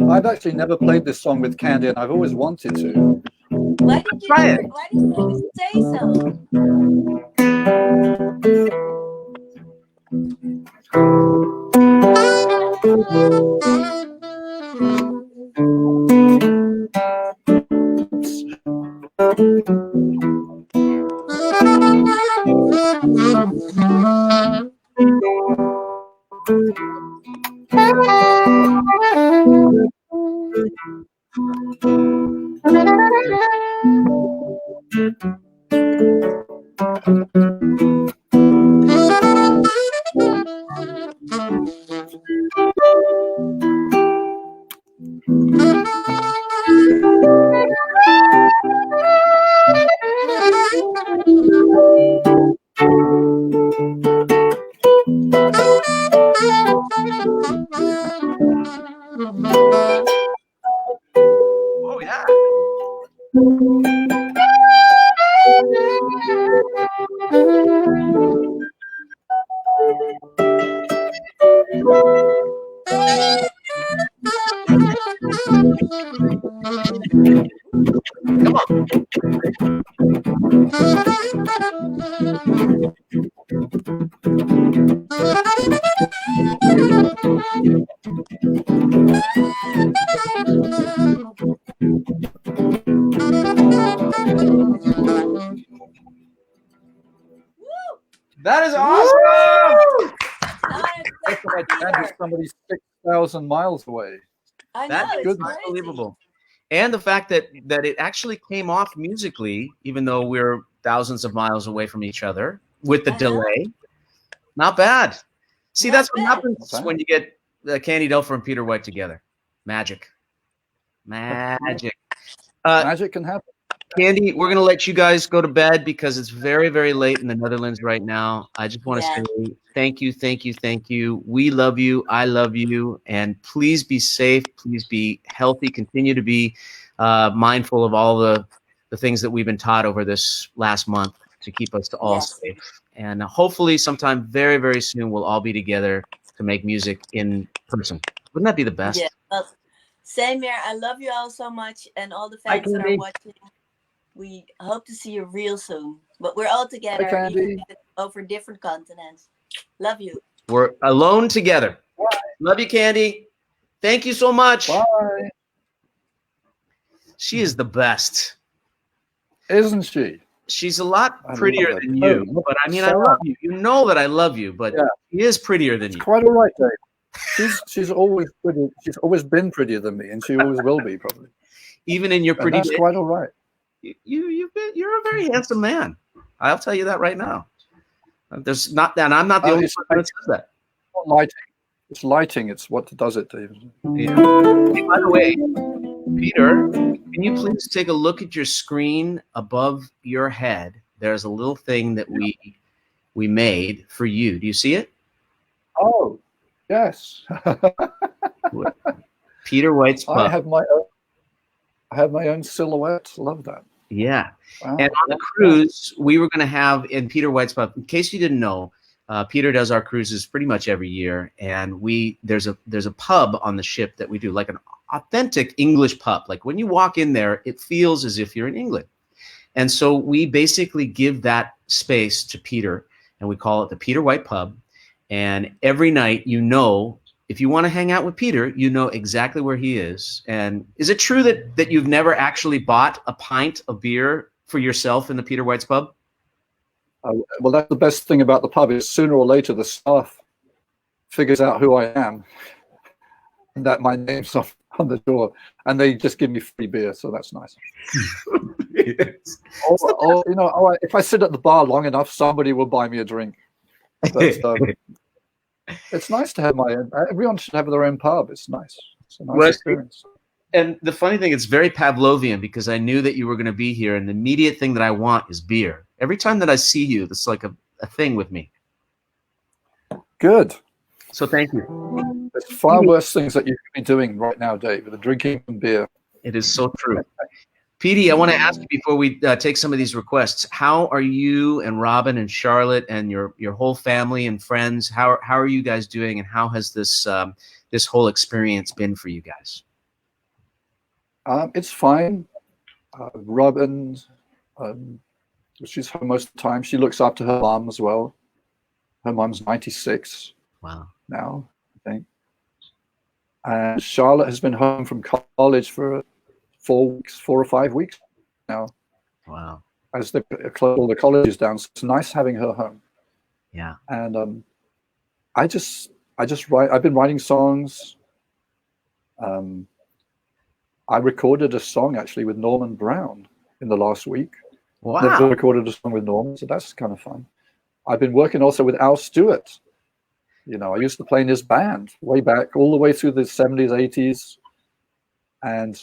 I've actually never played this song with Candy, and I've always wanted to.
Why did you always say so?
oh yeah. Come on. That is awesome.
That's what I did. Somebody's 6,000 miles away.
I know,
That
it's
is
crazy.
unbelievable. And the fact that it actually came off musically, even though we're thousands of miles away from each other with the delay. Not bad. See,
Not
that's what
bad.
happens when you get Candy Dulfer and Peter White together. Magic. Magic.
Magic can happen.
Candy, we're going to let you guys go to bed because it's very, very late in the Netherlands right now. I just want to
Yeah.
say thank you, thank you, thank you. We love you. I love you. And please be safe. Please be healthy. Continue to be mindful of all the things that we've been taught over this last month to keep us all
Yes.
safe. And hopefully sometime very, very soon we'll all be together to make music in person. Wouldn't that be the best?
Yeah. Well, same here. I love you all so much, and all the
Hi,
fans that are
Candy.
watching. We hope to see you real soon. But we're all together,
Candy.
even if it's over different continents. Love you.
We're alone together. Love you, Candy. Thank you so much.
Bye.
She is the best.
Isn't she?
She's a lot
I
prettier
love
than
her.
you.
Oh,
But I mean, I
Sarah.
love you. You know that I love you, but
Yeah.
she is prettier than
It's
you.
quite all right, Dave. She's always pretty. She's always been prettier than me, and she always will be, probably.
Even in your
And
pretty
that's
days,
quite all right.
you're a very handsome man. I'll tell you that right now. There's not that I'm not the only
It's
person that says that.
not lighting. It's lighting. It's what does it, Dave.
Yeah. Hey, by the way, Peter, can you please take a look at your screen above your head? There's a little thing that we made for you. Do you see it?
Oh, yes.
Peter White's
I
Pup.
have my own silhouette. Love that.
Yeah.
Wow.
And on the cruise, we were going to have in Peter White's Pup. In case you didn't know, Peter does our cruises pretty much every year, and there's a pub on the ship that we do, like an authentic English pub. Like when you walk in there, it feels as if you're in England. And so we basically give that space to Peter, and we call it the Peter White Pub. And every night, if you want to hang out with Peter, you know exactly where he is. And is it true that you've never actually bought a pint of beer for yourself in the Peter White's Pub?
Well, that's the best thing about the pub is sooner or later the staff figures out who I am and that my name's on the door, and they just give me free beer, so that's nice. Or, if I sit at the bar long enough, somebody will buy me a drink. But, it's nice to have my own. Everyone should have their own pub. It's nice. It's a nice experience.
And the funny thing, it's very Pavlovian because I knew that you were going to be here, and the immediate thing that I want is beer. Every time that I see you, it's like a thing with me.
Good.
So thank you.
There's far worse things that you could be doing right now, Dave, than drinking beer.
It is so true. Petey, I want to ask you before we take some of these requests, how are you and Robin and Charlotte and your whole family and friends, how are you guys doing, and how has this this whole experience been for you guys?
It's fine. Robin, she's home most of the time. She looks after her mom as well. Her mom's 96 now, I think. And Charlotte has been home from college for 4 or 5 weeks now.
Wow.
As they close all the colleges down. So it's nice having her home.
Yeah.
And I just write. I've been writing songs. I recorded a song actually with Norman Brown in the last week.
Wow.
Never recorded a song with Norman, so that's kind of fun. I've been working also with Al Stewart. I used to play in his band way back, all the way through the 70s, 80s. And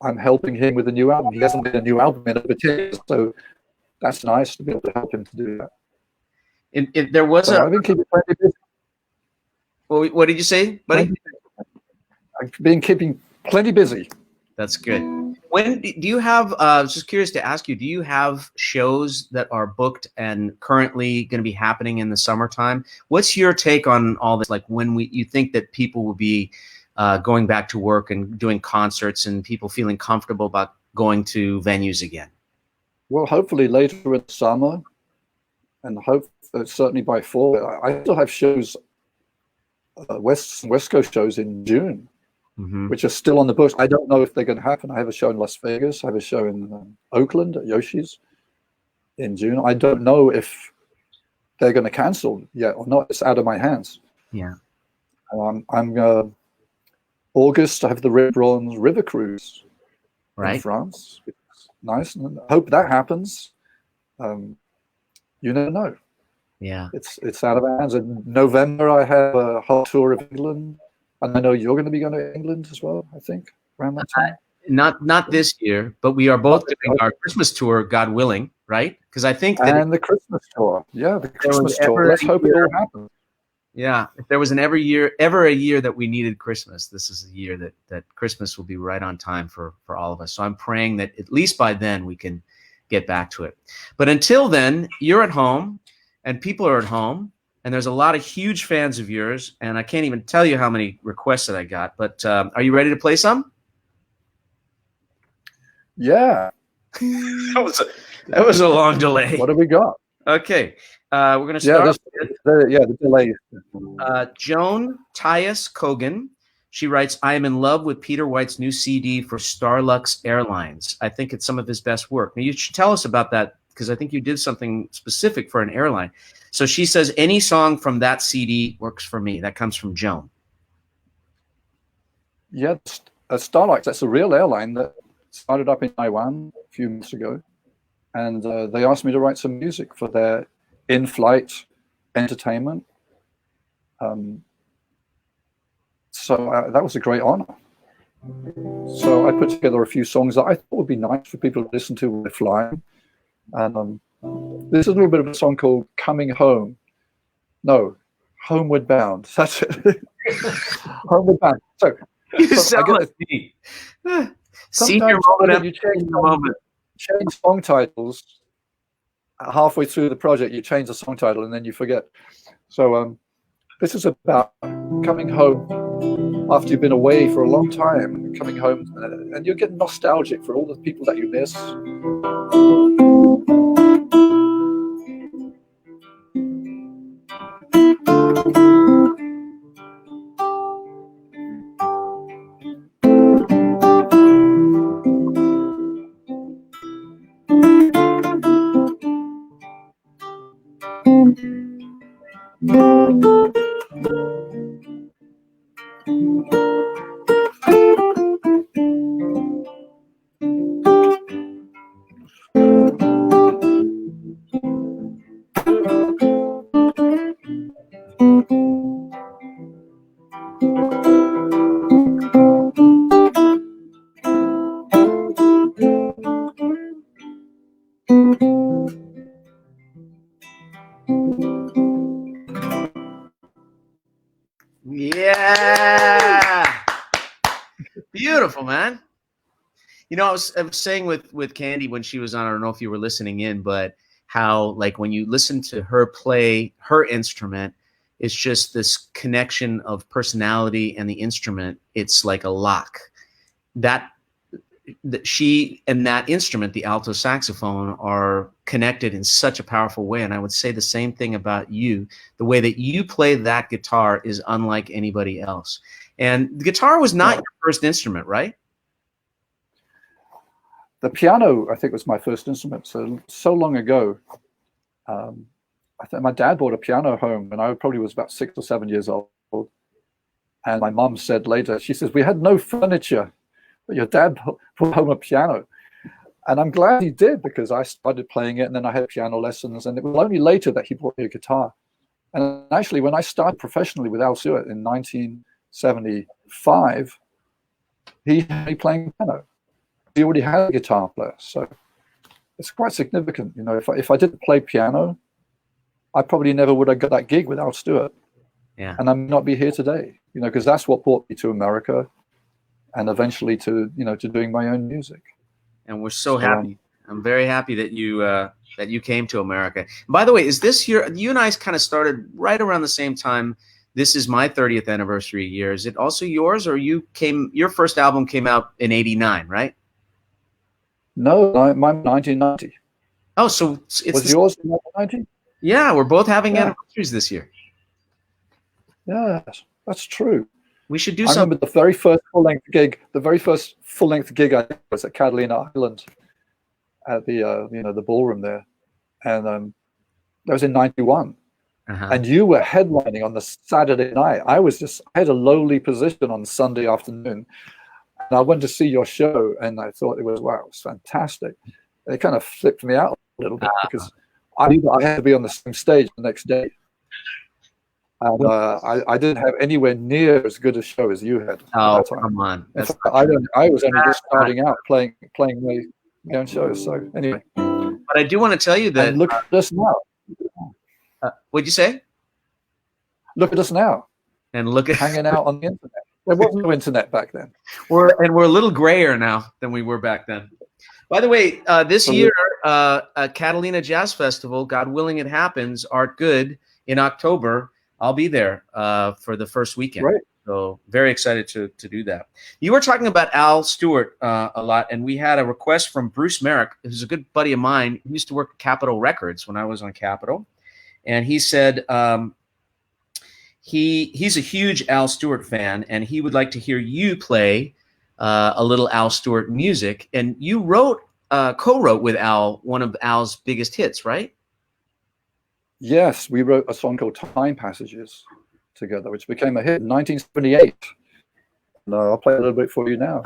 I'm helping him with a new album. He hasn't made a new album in over 10 years, so that's nice to be able to help him to do that.
If there was
I've been keeping plenty busy.
Well, what did you say, buddy?
I've been keeping plenty busy.
That's good. When do you have, I was just curious to ask you, do you have shows that are booked and currently going to be happening in the summertime? What's your take on all this? Like when you think that people will be going back to work and doing concerts and people feeling comfortable about going to venues again?
Well, hopefully later in the summer, and certainly by fall. I still have shows, West Coast shows in June.
Mm-hmm.
Which are still on the books. I don't know if they're going to happen. I have a show in Las Vegas. I have a show in Oakland at Yoshi's in June. I don't know if they're going to cancel yet or not. It's out of my hands.
Yeah.
I'm August. I have the Red Bronze River Cruise in France. It's nice, and I hope that happens. You never know.
Yeah.
It's out of our hands. In November, I have a whole tour of England. And I know you're going to be going to England as well, I think, around that time.
not this year, but we are both doing our Christmas tour, God willing, right? Because I think that
And the Christmas tour. Yeah, the Christmas
ever
tour. Let's
a
hope it
year-
all happens.
yeah, if there was ever a year that we needed Christmas, this is a year that Christmas will be right on time for all of us. So I'm praying that at least by then we can get back to it. But until then, you're at home and people are at home, and there's a lot of huge fans of yours, and I can't even tell you how many requests that I got. But are you ready to play some?
Yeah.
That was a long delay.
What have we got?
Okay, we're going to start with
The delay.
Joan Tyus Kogan. She writes, I am in love with Peter White's new CD for Starlux Airlines. I think it's some of his best work. Now, you should tell us about that, because I think you did something specific for an airline. So she says, any song from that CD works for me. That comes from Joan.
Yeah, Starlux, that's a real airline that started up in Taiwan a few months ago. And they asked me to write some music for their in-flight entertainment. So that was a great honor. So I put together a few songs that I thought would be nice for people to listen to when they're flying. And this is a little bit of a song called Coming Home. No, Homeward Bound. That's it. Homeward Bound. So
You sound like me. Senior moment.
You change song titles halfway through the project. You change the song title and then you forget. So this is about coming home after you've been away for a long time, coming home, and you're getting nostalgic for all the people that you miss.
Yeah. Beautiful, man. You know, I was saying with Candy when she was on, I don't know if you were listening in, but how, like, when you listen to her play her instrument, it's just this connection of personality and the instrument. It's like a lock. That she and that instrument, the alto saxophone, are connected in such a powerful way. And I would say the same thing about you. The way that you play that guitar is unlike anybody else. And the guitar was not your first instrument, right?
The piano, I think, was my first instrument. So long ago. I think my dad bought a piano home when I probably was about 6 or 7 years old. And my mom said later, she says, we had no furniture, but your dad brought home a piano. And I'm glad he did, because I started playing it and then I had piano lessons. And it was only later that he bought me a guitar. And actually, when I started professionally with Al Stewart in 1975, he had me playing piano. He already had a guitar player. So it's quite significant. You know, if I didn't play piano, I probably never would have got that gig with Al Stewart.
Yeah.
And I may not be here today, you know, because that's what brought me to America and eventually to, you know, to doing my own music.
And we're so happy. I'm very happy that you came to America. By the way, is this you and I kind of started right around the same time? This is my 30th anniversary year. Is it also yours, or your first album came out in '89, right?
No, my 1990.
Oh, so it's
was yours in 1990?
Yeah, we're both having anniversaries this year.
Yes, that's true.
We should do
I
something.
remember the very first full-length gig. The very first full-length gig I did was at Catalina Island, at the the ballroom there, and that was in '91. And you were headlining on the Saturday night. I had a lowly position on Sunday afternoon, and I went to see your show, and I thought it was fantastic. And it kind of flipped me out a little bit because I knew that I had to be on the same stage the next day. And I didn't have anywhere near as good a show as you had at
Oh,
that time.
come on.
In fact, I was only just starting out playing my own shows. So anyway,
But I do want to tell you that.
and look at us now.
What'd you say?
Look at us now,
And look at
hanging out on the internet. There was no internet back then.
we're a little grayer now than we were back then. By the way, this year, Catalina Jazz Festival, God willing, it happens. Art Good in October. I'll be there for the first weekend.
Right.
So very excited to do that. You were talking about Al Stewart a lot, and we had a request from Bruce Merrick, who's a good buddy of mine. He used to work at Capitol Records when I was on Capitol, and he said he's a huge Al Stewart fan, and he would like to hear you play a little Al Stewart music. And you co-wrote with Al one of Al's biggest hits, right?
Yes, we wrote a song called Time Passages together, which became a hit in 1978. And, I'll play a little bit for you now.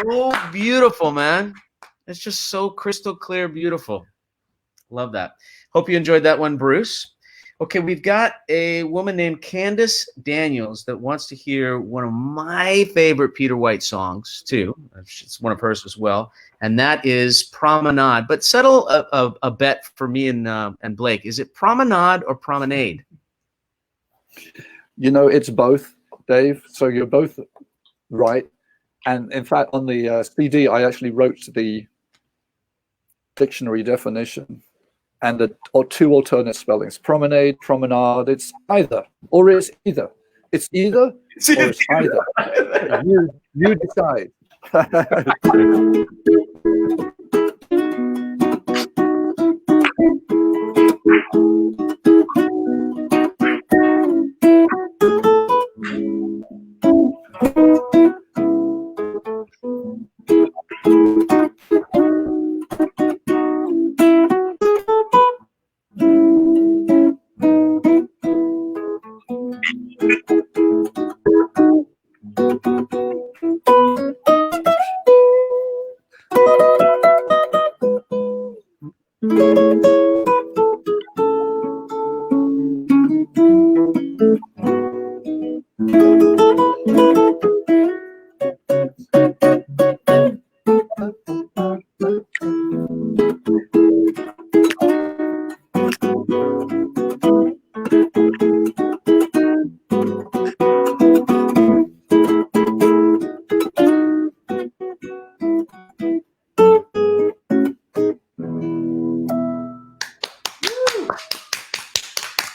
So beautiful, man. It's just so crystal clear, beautiful. Love that. Hope you enjoyed that one, Bruce. Okay, we've got a woman named Candace Daniels that wants to hear one of my favorite Peter White songs, too. It's one of hers as well, and that is Promenade. But settle a bet for me and Blake. Is it Promenade or Promenade?
You know, it's both, Dave. So you're both right. And in fact, on the CD, I actually wrote the dictionary definition and or two alternate spellings: promenade, promenade. It's either, or it's either. It's either, or it's either. You decide.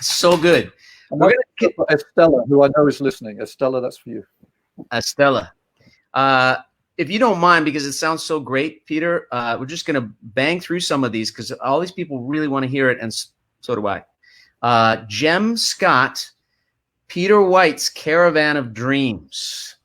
So good.
We're going to get Estella, who I know is listening. Estella, that's for you.
Estella. If you don't mind, because it sounds so great, Peter, we're just going to bang through some of these because all these people really want to hear it, and so do I. Jem Scott, Peter White's Caravan of Dreams.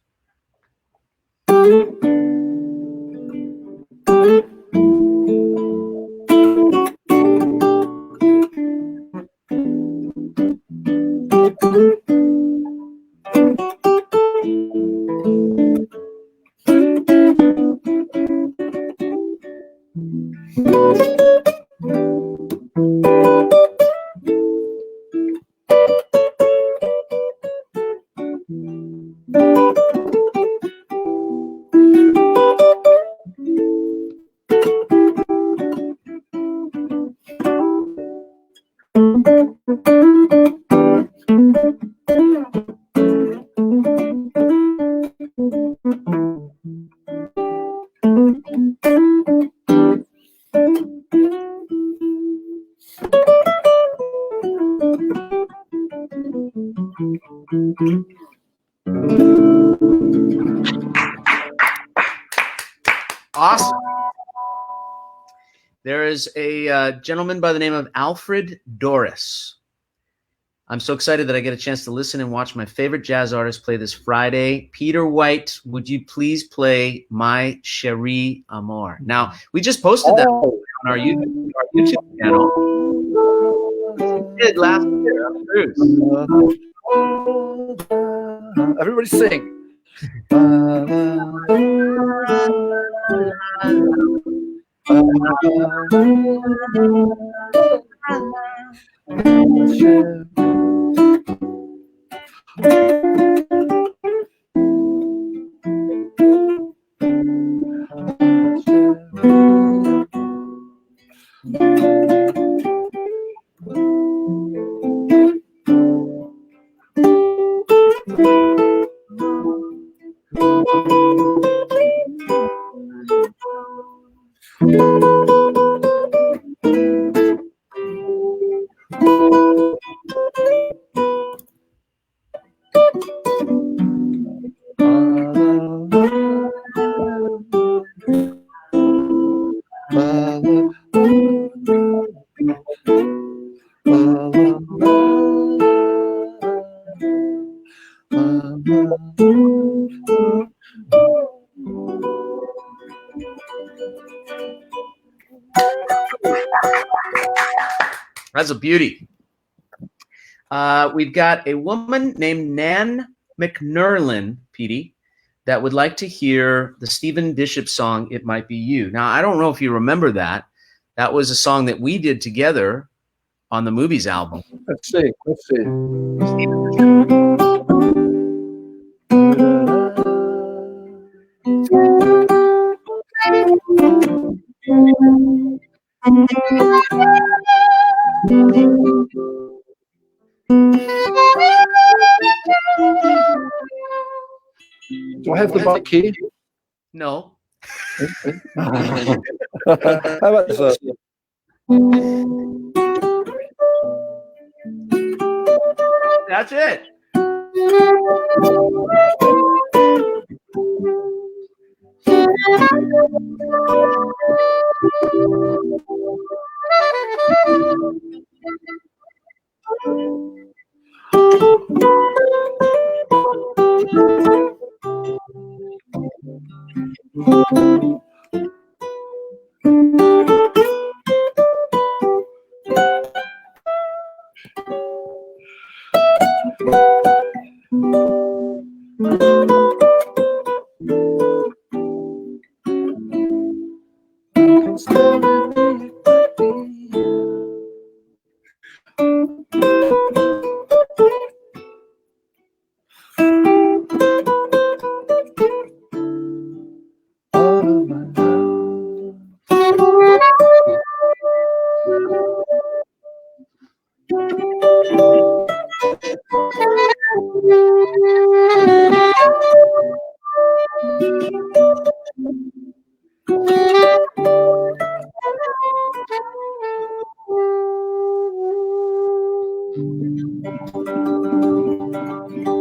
Awesome. There is a gentleman by the name of Alfred Doris. I'm so excited that I get a chance to listen and watch my favorite jazz artist play this Friday. Peter White, would you please play My Cherie Amour? Now, we just posted that on our YouTube channel. We did last year on the cruise.
Everybody sing.
That's a beauty. We've got a woman named Nan McNerlin, Petey, that would like to hear the Stephen Bishop song, It Might Be You. Now, I don't know if you remember that. That was a song that we did together on the Movies album.
Let's see. Let's see. Do I have the right key?
No.
How about this?
That's it.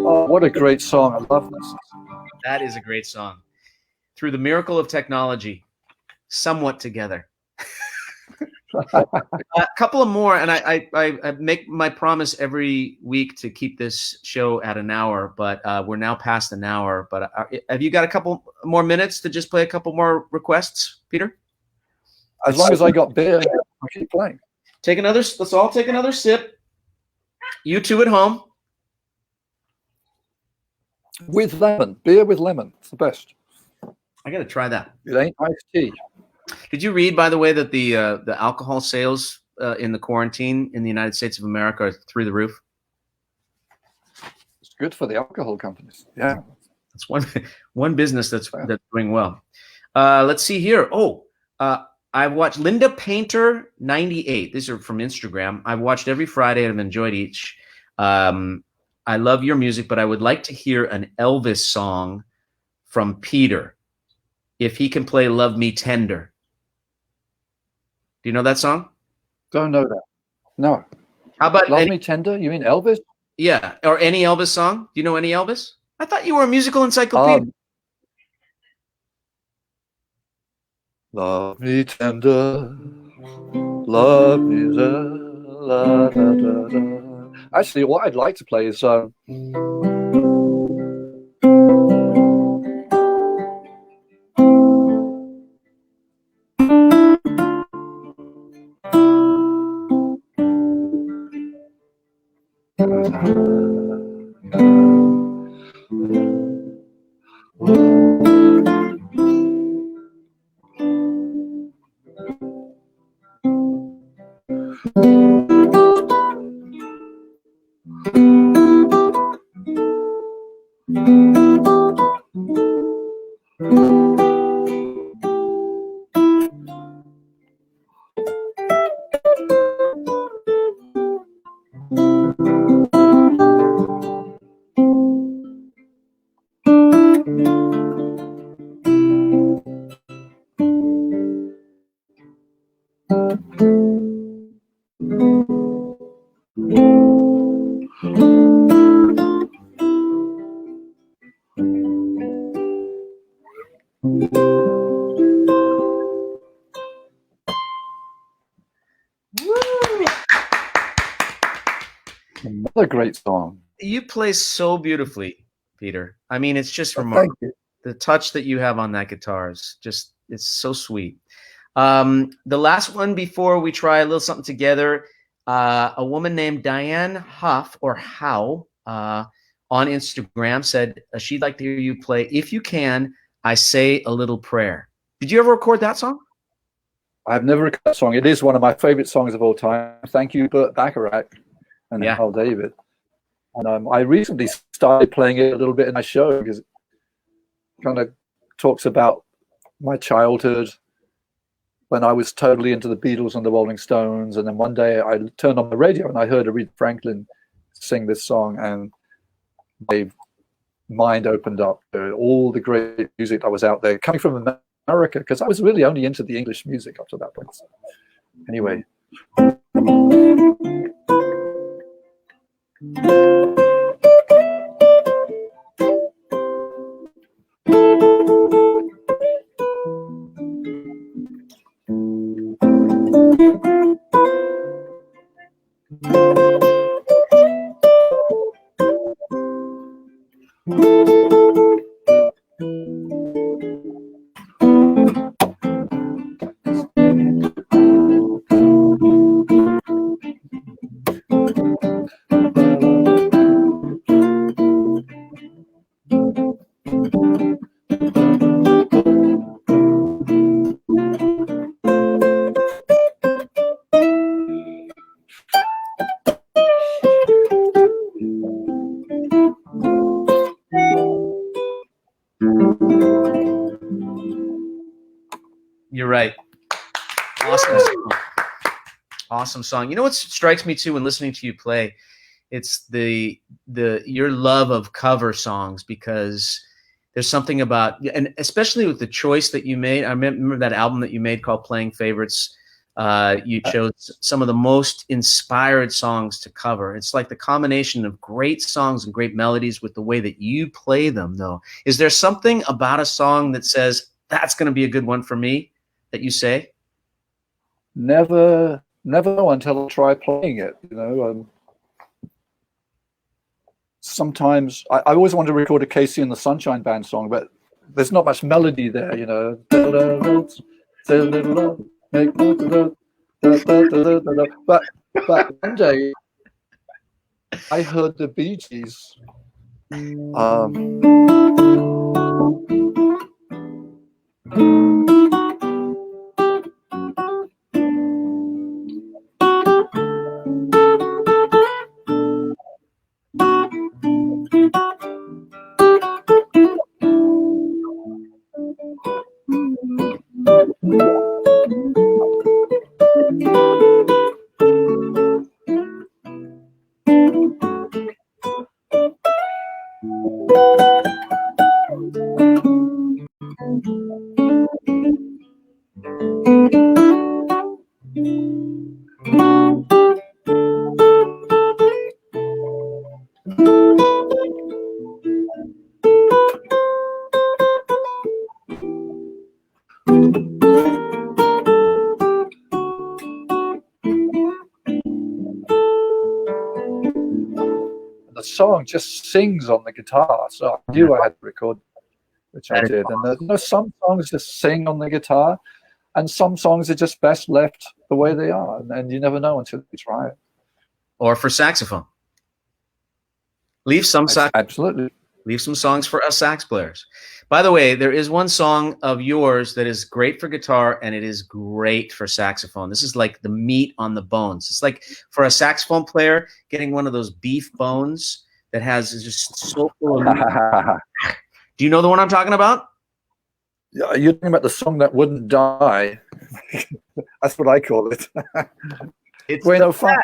Oh, what a great song. I love this. That is a great song. Through the miracle of technology, somewhat together. A couple of more, and I make my promise every week to keep this show at an hour, but we're now past an hour. But have you got a couple more minutes to just play a couple more requests, Peter?
As long as I got beer, I keep playing.
Let's all take another sip. You two at home.
With lemon. Beer with lemon. It's the best.
I got to try that.
It ain't iced tea.
Did you read, by the way, that the alcohol sales in the quarantine in the United States of America are through the roof?
It's good for the alcohol companies. Yeah.
That's one business that's doing well. Let's see here. I've watched Linda Painter 98. These are from Instagram. I've watched every Friday and I've enjoyed each. I love your music, but I would like to hear an Elvis song from Peter. If he can play Love Me Tender. Do you know that song?
Don't know that. No.
How about
Love Me Tender? You mean Elvis?
Yeah, or any Elvis song? Do you know any Elvis? I thought you were a musical encyclopedia.
Love me tender, love me da, da, da, da. Actually, what I'd like to play is another great song.
You play so beautifully, Peter. I mean, it's just
Thank
remarkable.
you.
The touch that you have on that guitar is just, it's so sweet. The last one before we try a little something together, a woman named Diane Huff or How on Instagram said she'd like to hear you play If You Can, I Say a Little Prayer. Did you ever record that song?
I've never recorded that song. It is one of my favorite songs of all time. Thank you, Burt Bacharach and
Yeah.
Hal David. And I recently started playing it a little bit in my show because it kind of talks about my childhood when I was totally into the Beatles and the Rolling Stones. And then one day I turned on the radio and I heard Aretha Franklin sing this song, and my mind opened up to all the great music that was out there coming from America, because I was really only into the English music up to that point. So, anyway.
You're right. Awesome song. Awesome song. You know what strikes me too when listening to you play? It's the your love of cover songs, because there's something about, and especially with the choice that you made. I remember that album that you made called Playing Favorites. You chose some of the most inspired songs to cover. It's like the combination of great songs and great melodies with the way that you play them, though. Is there something about a song that says, that's going to be a good one for me, that you say?
Never know until I try playing it, you know. Sometimes I always want to record a Casey and the Sunshine Band song, but there's not much melody there, you know. But one day I heard the Bee Gees. the song just sings on the guitar. So I knew I had to record, which I did. And there's some songs just sing on the guitar, and some songs are just best left the way they are. And you never know until you try it.
Or for saxophone. Leave some
Absolutely.
Leave some songs for us sax players. By the way, there is one song of yours that is great for guitar and it is great for saxophone. This is like the meat on the bones. It's like for a saxophone player, getting one of those beef bones that has just so full of Do you know the one I'm talking about?
Yeah, you're talking about the song that wouldn't die. That's what I call it.
It's
Bueno Funk.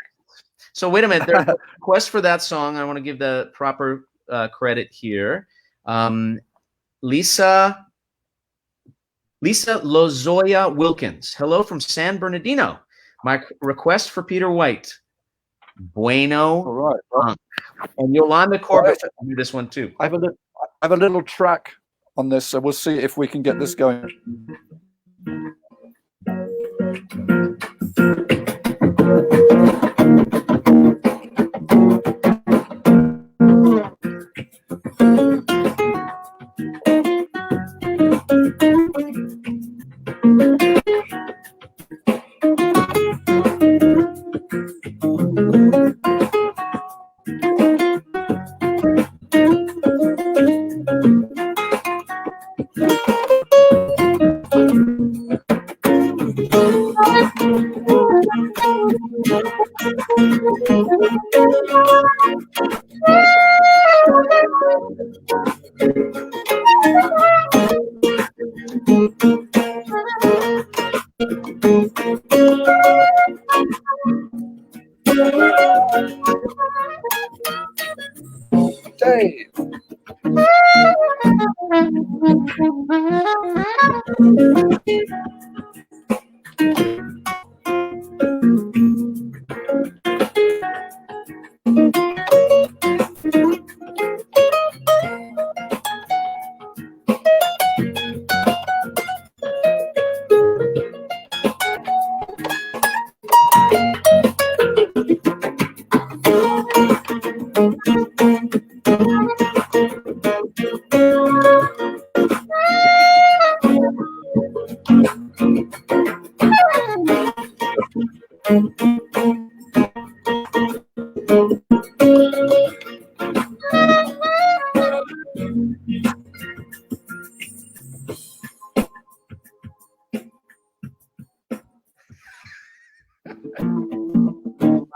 So wait a minute. There's a request for that song. I want to give the proper credit here. Lisa Lozoya Wilkins. Hello from San Bernardino. My request for Peter White. Bueno.
All right.
And Yolanda Corbett will do this one too.
I have a little track on this, so we'll see if we can get this going. Dave.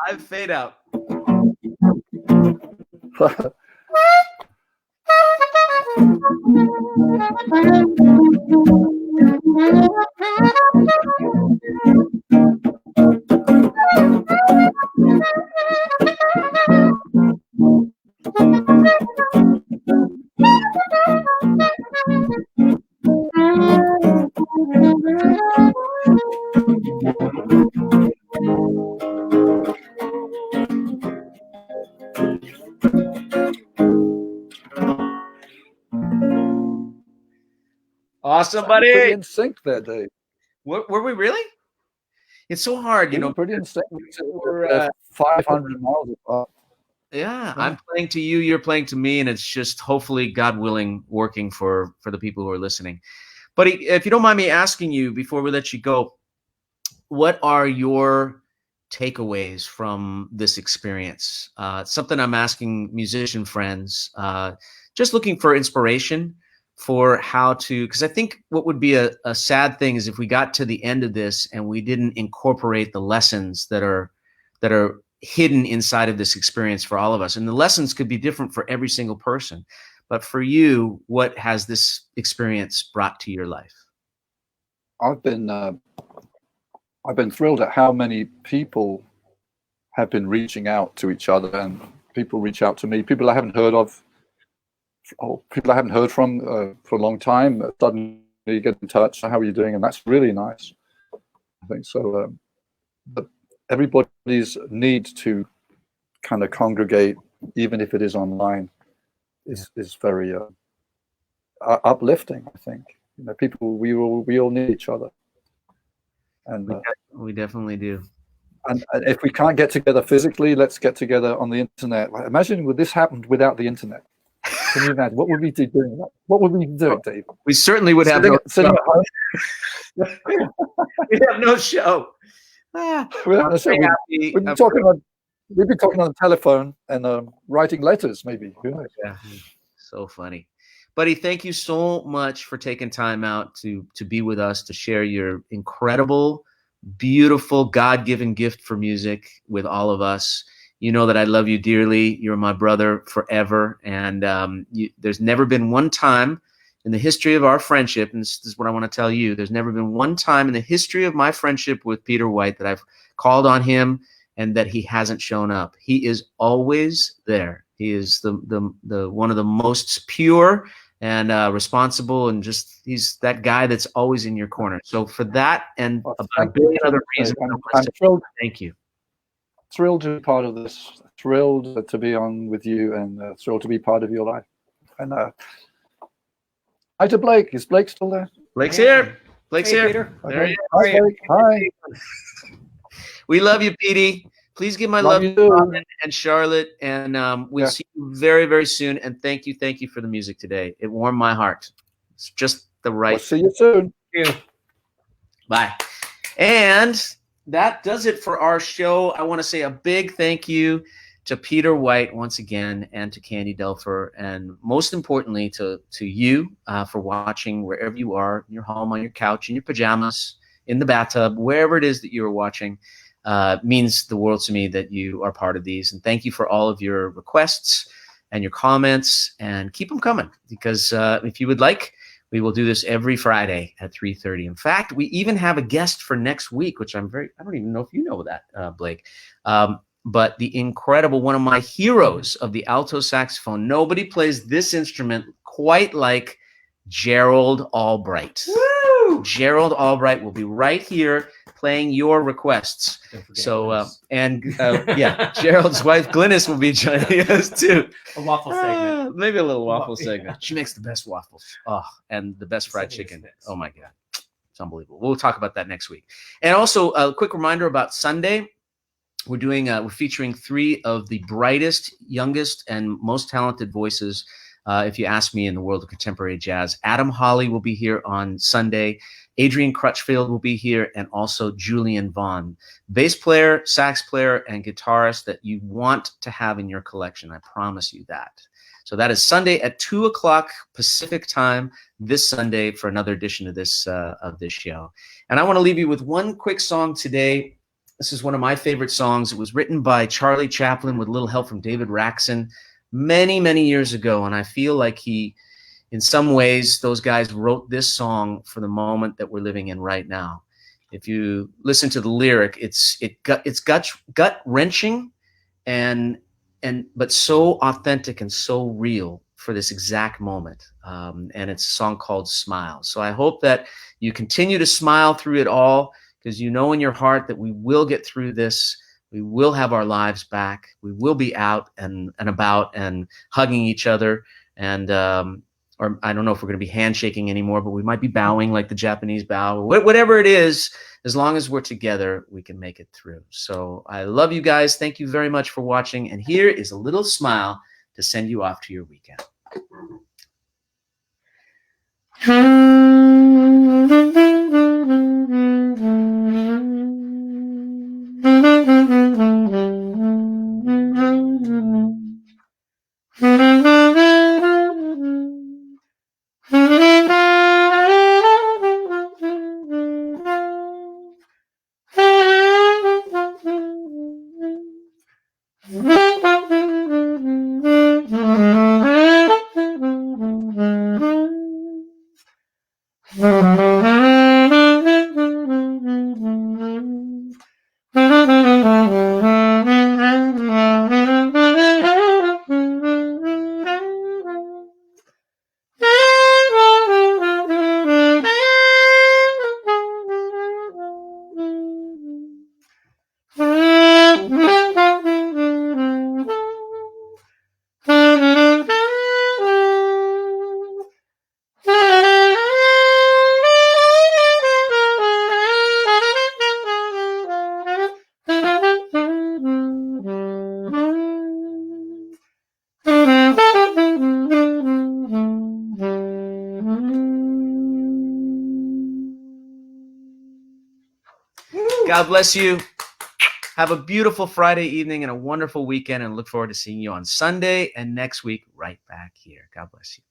Live fade out. Awesome, buddy.
Pretty in sync there, Dave.
Were we really? It's so hard, you know.
Pretty in sync.
We're
500 miles apart.
Yeah, I'm playing to you, you're playing to me, and it's just hopefully, God willing, working for the people who are listening. But if you don't mind me asking you before we let you go, what are your takeaways from this experience? Something I'm asking musician friends, just looking for inspiration for how to, because I think what would be a sad thing is if we got to the end of this and we didn't incorporate the lessons that are hidden inside of this experience for all of us. And the lessons could be different for every single person. But for you, what has this experience brought to your life?
I've been thrilled at how many people have been reaching out to each other, and people reach out to me, people I haven't heard of, people I haven't heard from for a long time, suddenly get in touch. How are you doing? And that's really nice. I think so. Everybody's need to kind of congregate, even if it is online, is very uplifting. I think, you know, people, we all need each other, and
we definitely do.
And if we can't get together physically, let's get together on the internet. Like, imagine would this happen without the internet? Can you imagine? What would we be doing? What would we be doing, Dave?
We certainly would have
Sitting at home.
we have no show. I'm very happy.
We'd be talking on the telephone and writing letters, maybe. Who knows?
Yeah, so funny. Buddy, thank you so much for taking time out to be with us, to share your incredible, beautiful, God-given gift for music with all of us. You know that I love you dearly. You're my brother forever. And there's never been one time in the history of our friendship, and this is what I want to tell you, there's never been one time in the history of my friendship with Peter White that I've called on him and that he hasn't shown up. He is always there. He is the one of the most pure and responsible, and just he's that guy that's always in your corner. So for that and about a billion other reasons,
I'm thrilled.
Thank you.
Thrilled to be part of this. Thrilled to be on with you, and thrilled to be part of your life. And hi to Blake. Is Blake still there?
Blake's here. Blake's
Hey,
here.
Peter.
There he is.
Hi, Blake. Hi.
We love you, Petey. Please give my love to Robin and Charlotte, and we'll see you very, very soon. And thank you for the music today. It warmed my heart. It's just the right.
We'll see you soon.
Bye. And that does it for our show. I want to say a big thank you to Peter White once again, and to Candy Dulfer, and most importantly to you for watching wherever you are, in your home, on your couch, in your pajamas, in the bathtub, wherever it is that you are watching. Means the world to me that you are part of these. And thank you for all of your requests and your comments, and keep them coming, because if you would like, we will do this every Friday at 3:30. In fact, we even have a guest for next week, which I don't even know if you know that, Blake. But the incredible, one of my heroes of the alto saxophone. Nobody plays this instrument quite like Gerald Albright. Woo! Gerald Albright will be right here playing your requests. So, yeah, Gerald's wife, Glynis, will be joining us too.
A waffle segment.
Maybe a little waffle segment. She makes the best waffles. Oh, and the best fried chicken. Oh my God. It's unbelievable. We'll talk about that next week. And also a quick reminder about Sunday. We're featuring 3 of the brightest, youngest, and most talented voices, if you ask me, in the world of contemporary jazz. Adam Hawley will be here on Sunday. Adrian Crutchfield will be here, and also Julian Vaughn, bass player, sax player, and guitarist that you want to have in your collection. I promise you that. So that is Sunday at 2:00 Pacific time this Sunday for another edition of this show. And I want to leave you with one quick song today. This is one of my favorite songs. It was written by Charlie Chaplin with a little help from David Raxon many, many years ago. And I feel like in some ways, those guys wrote this song for the moment that we're living in right now. If you listen to the lyric, it's gut wrenching, but so authentic and so real for this exact moment. And it's a song called Smile. So I hope that you continue to smile through it all, because you know in your heart that we will get through this. We will have our lives back. We will be out and about and hugging each other. And or I don't know if we're going to be handshaking anymore, but we might be bowing like the Japanese bow. Whatever it is, as long as we're together, we can make it through. So I love you guys. Thank you very much for watching. And here is a little smile to send you off to your weekend.
Mm-hmm.
God bless you. Have a beautiful Friday evening and a wonderful weekend, and look forward to seeing you on Sunday and next week right back here. God bless you.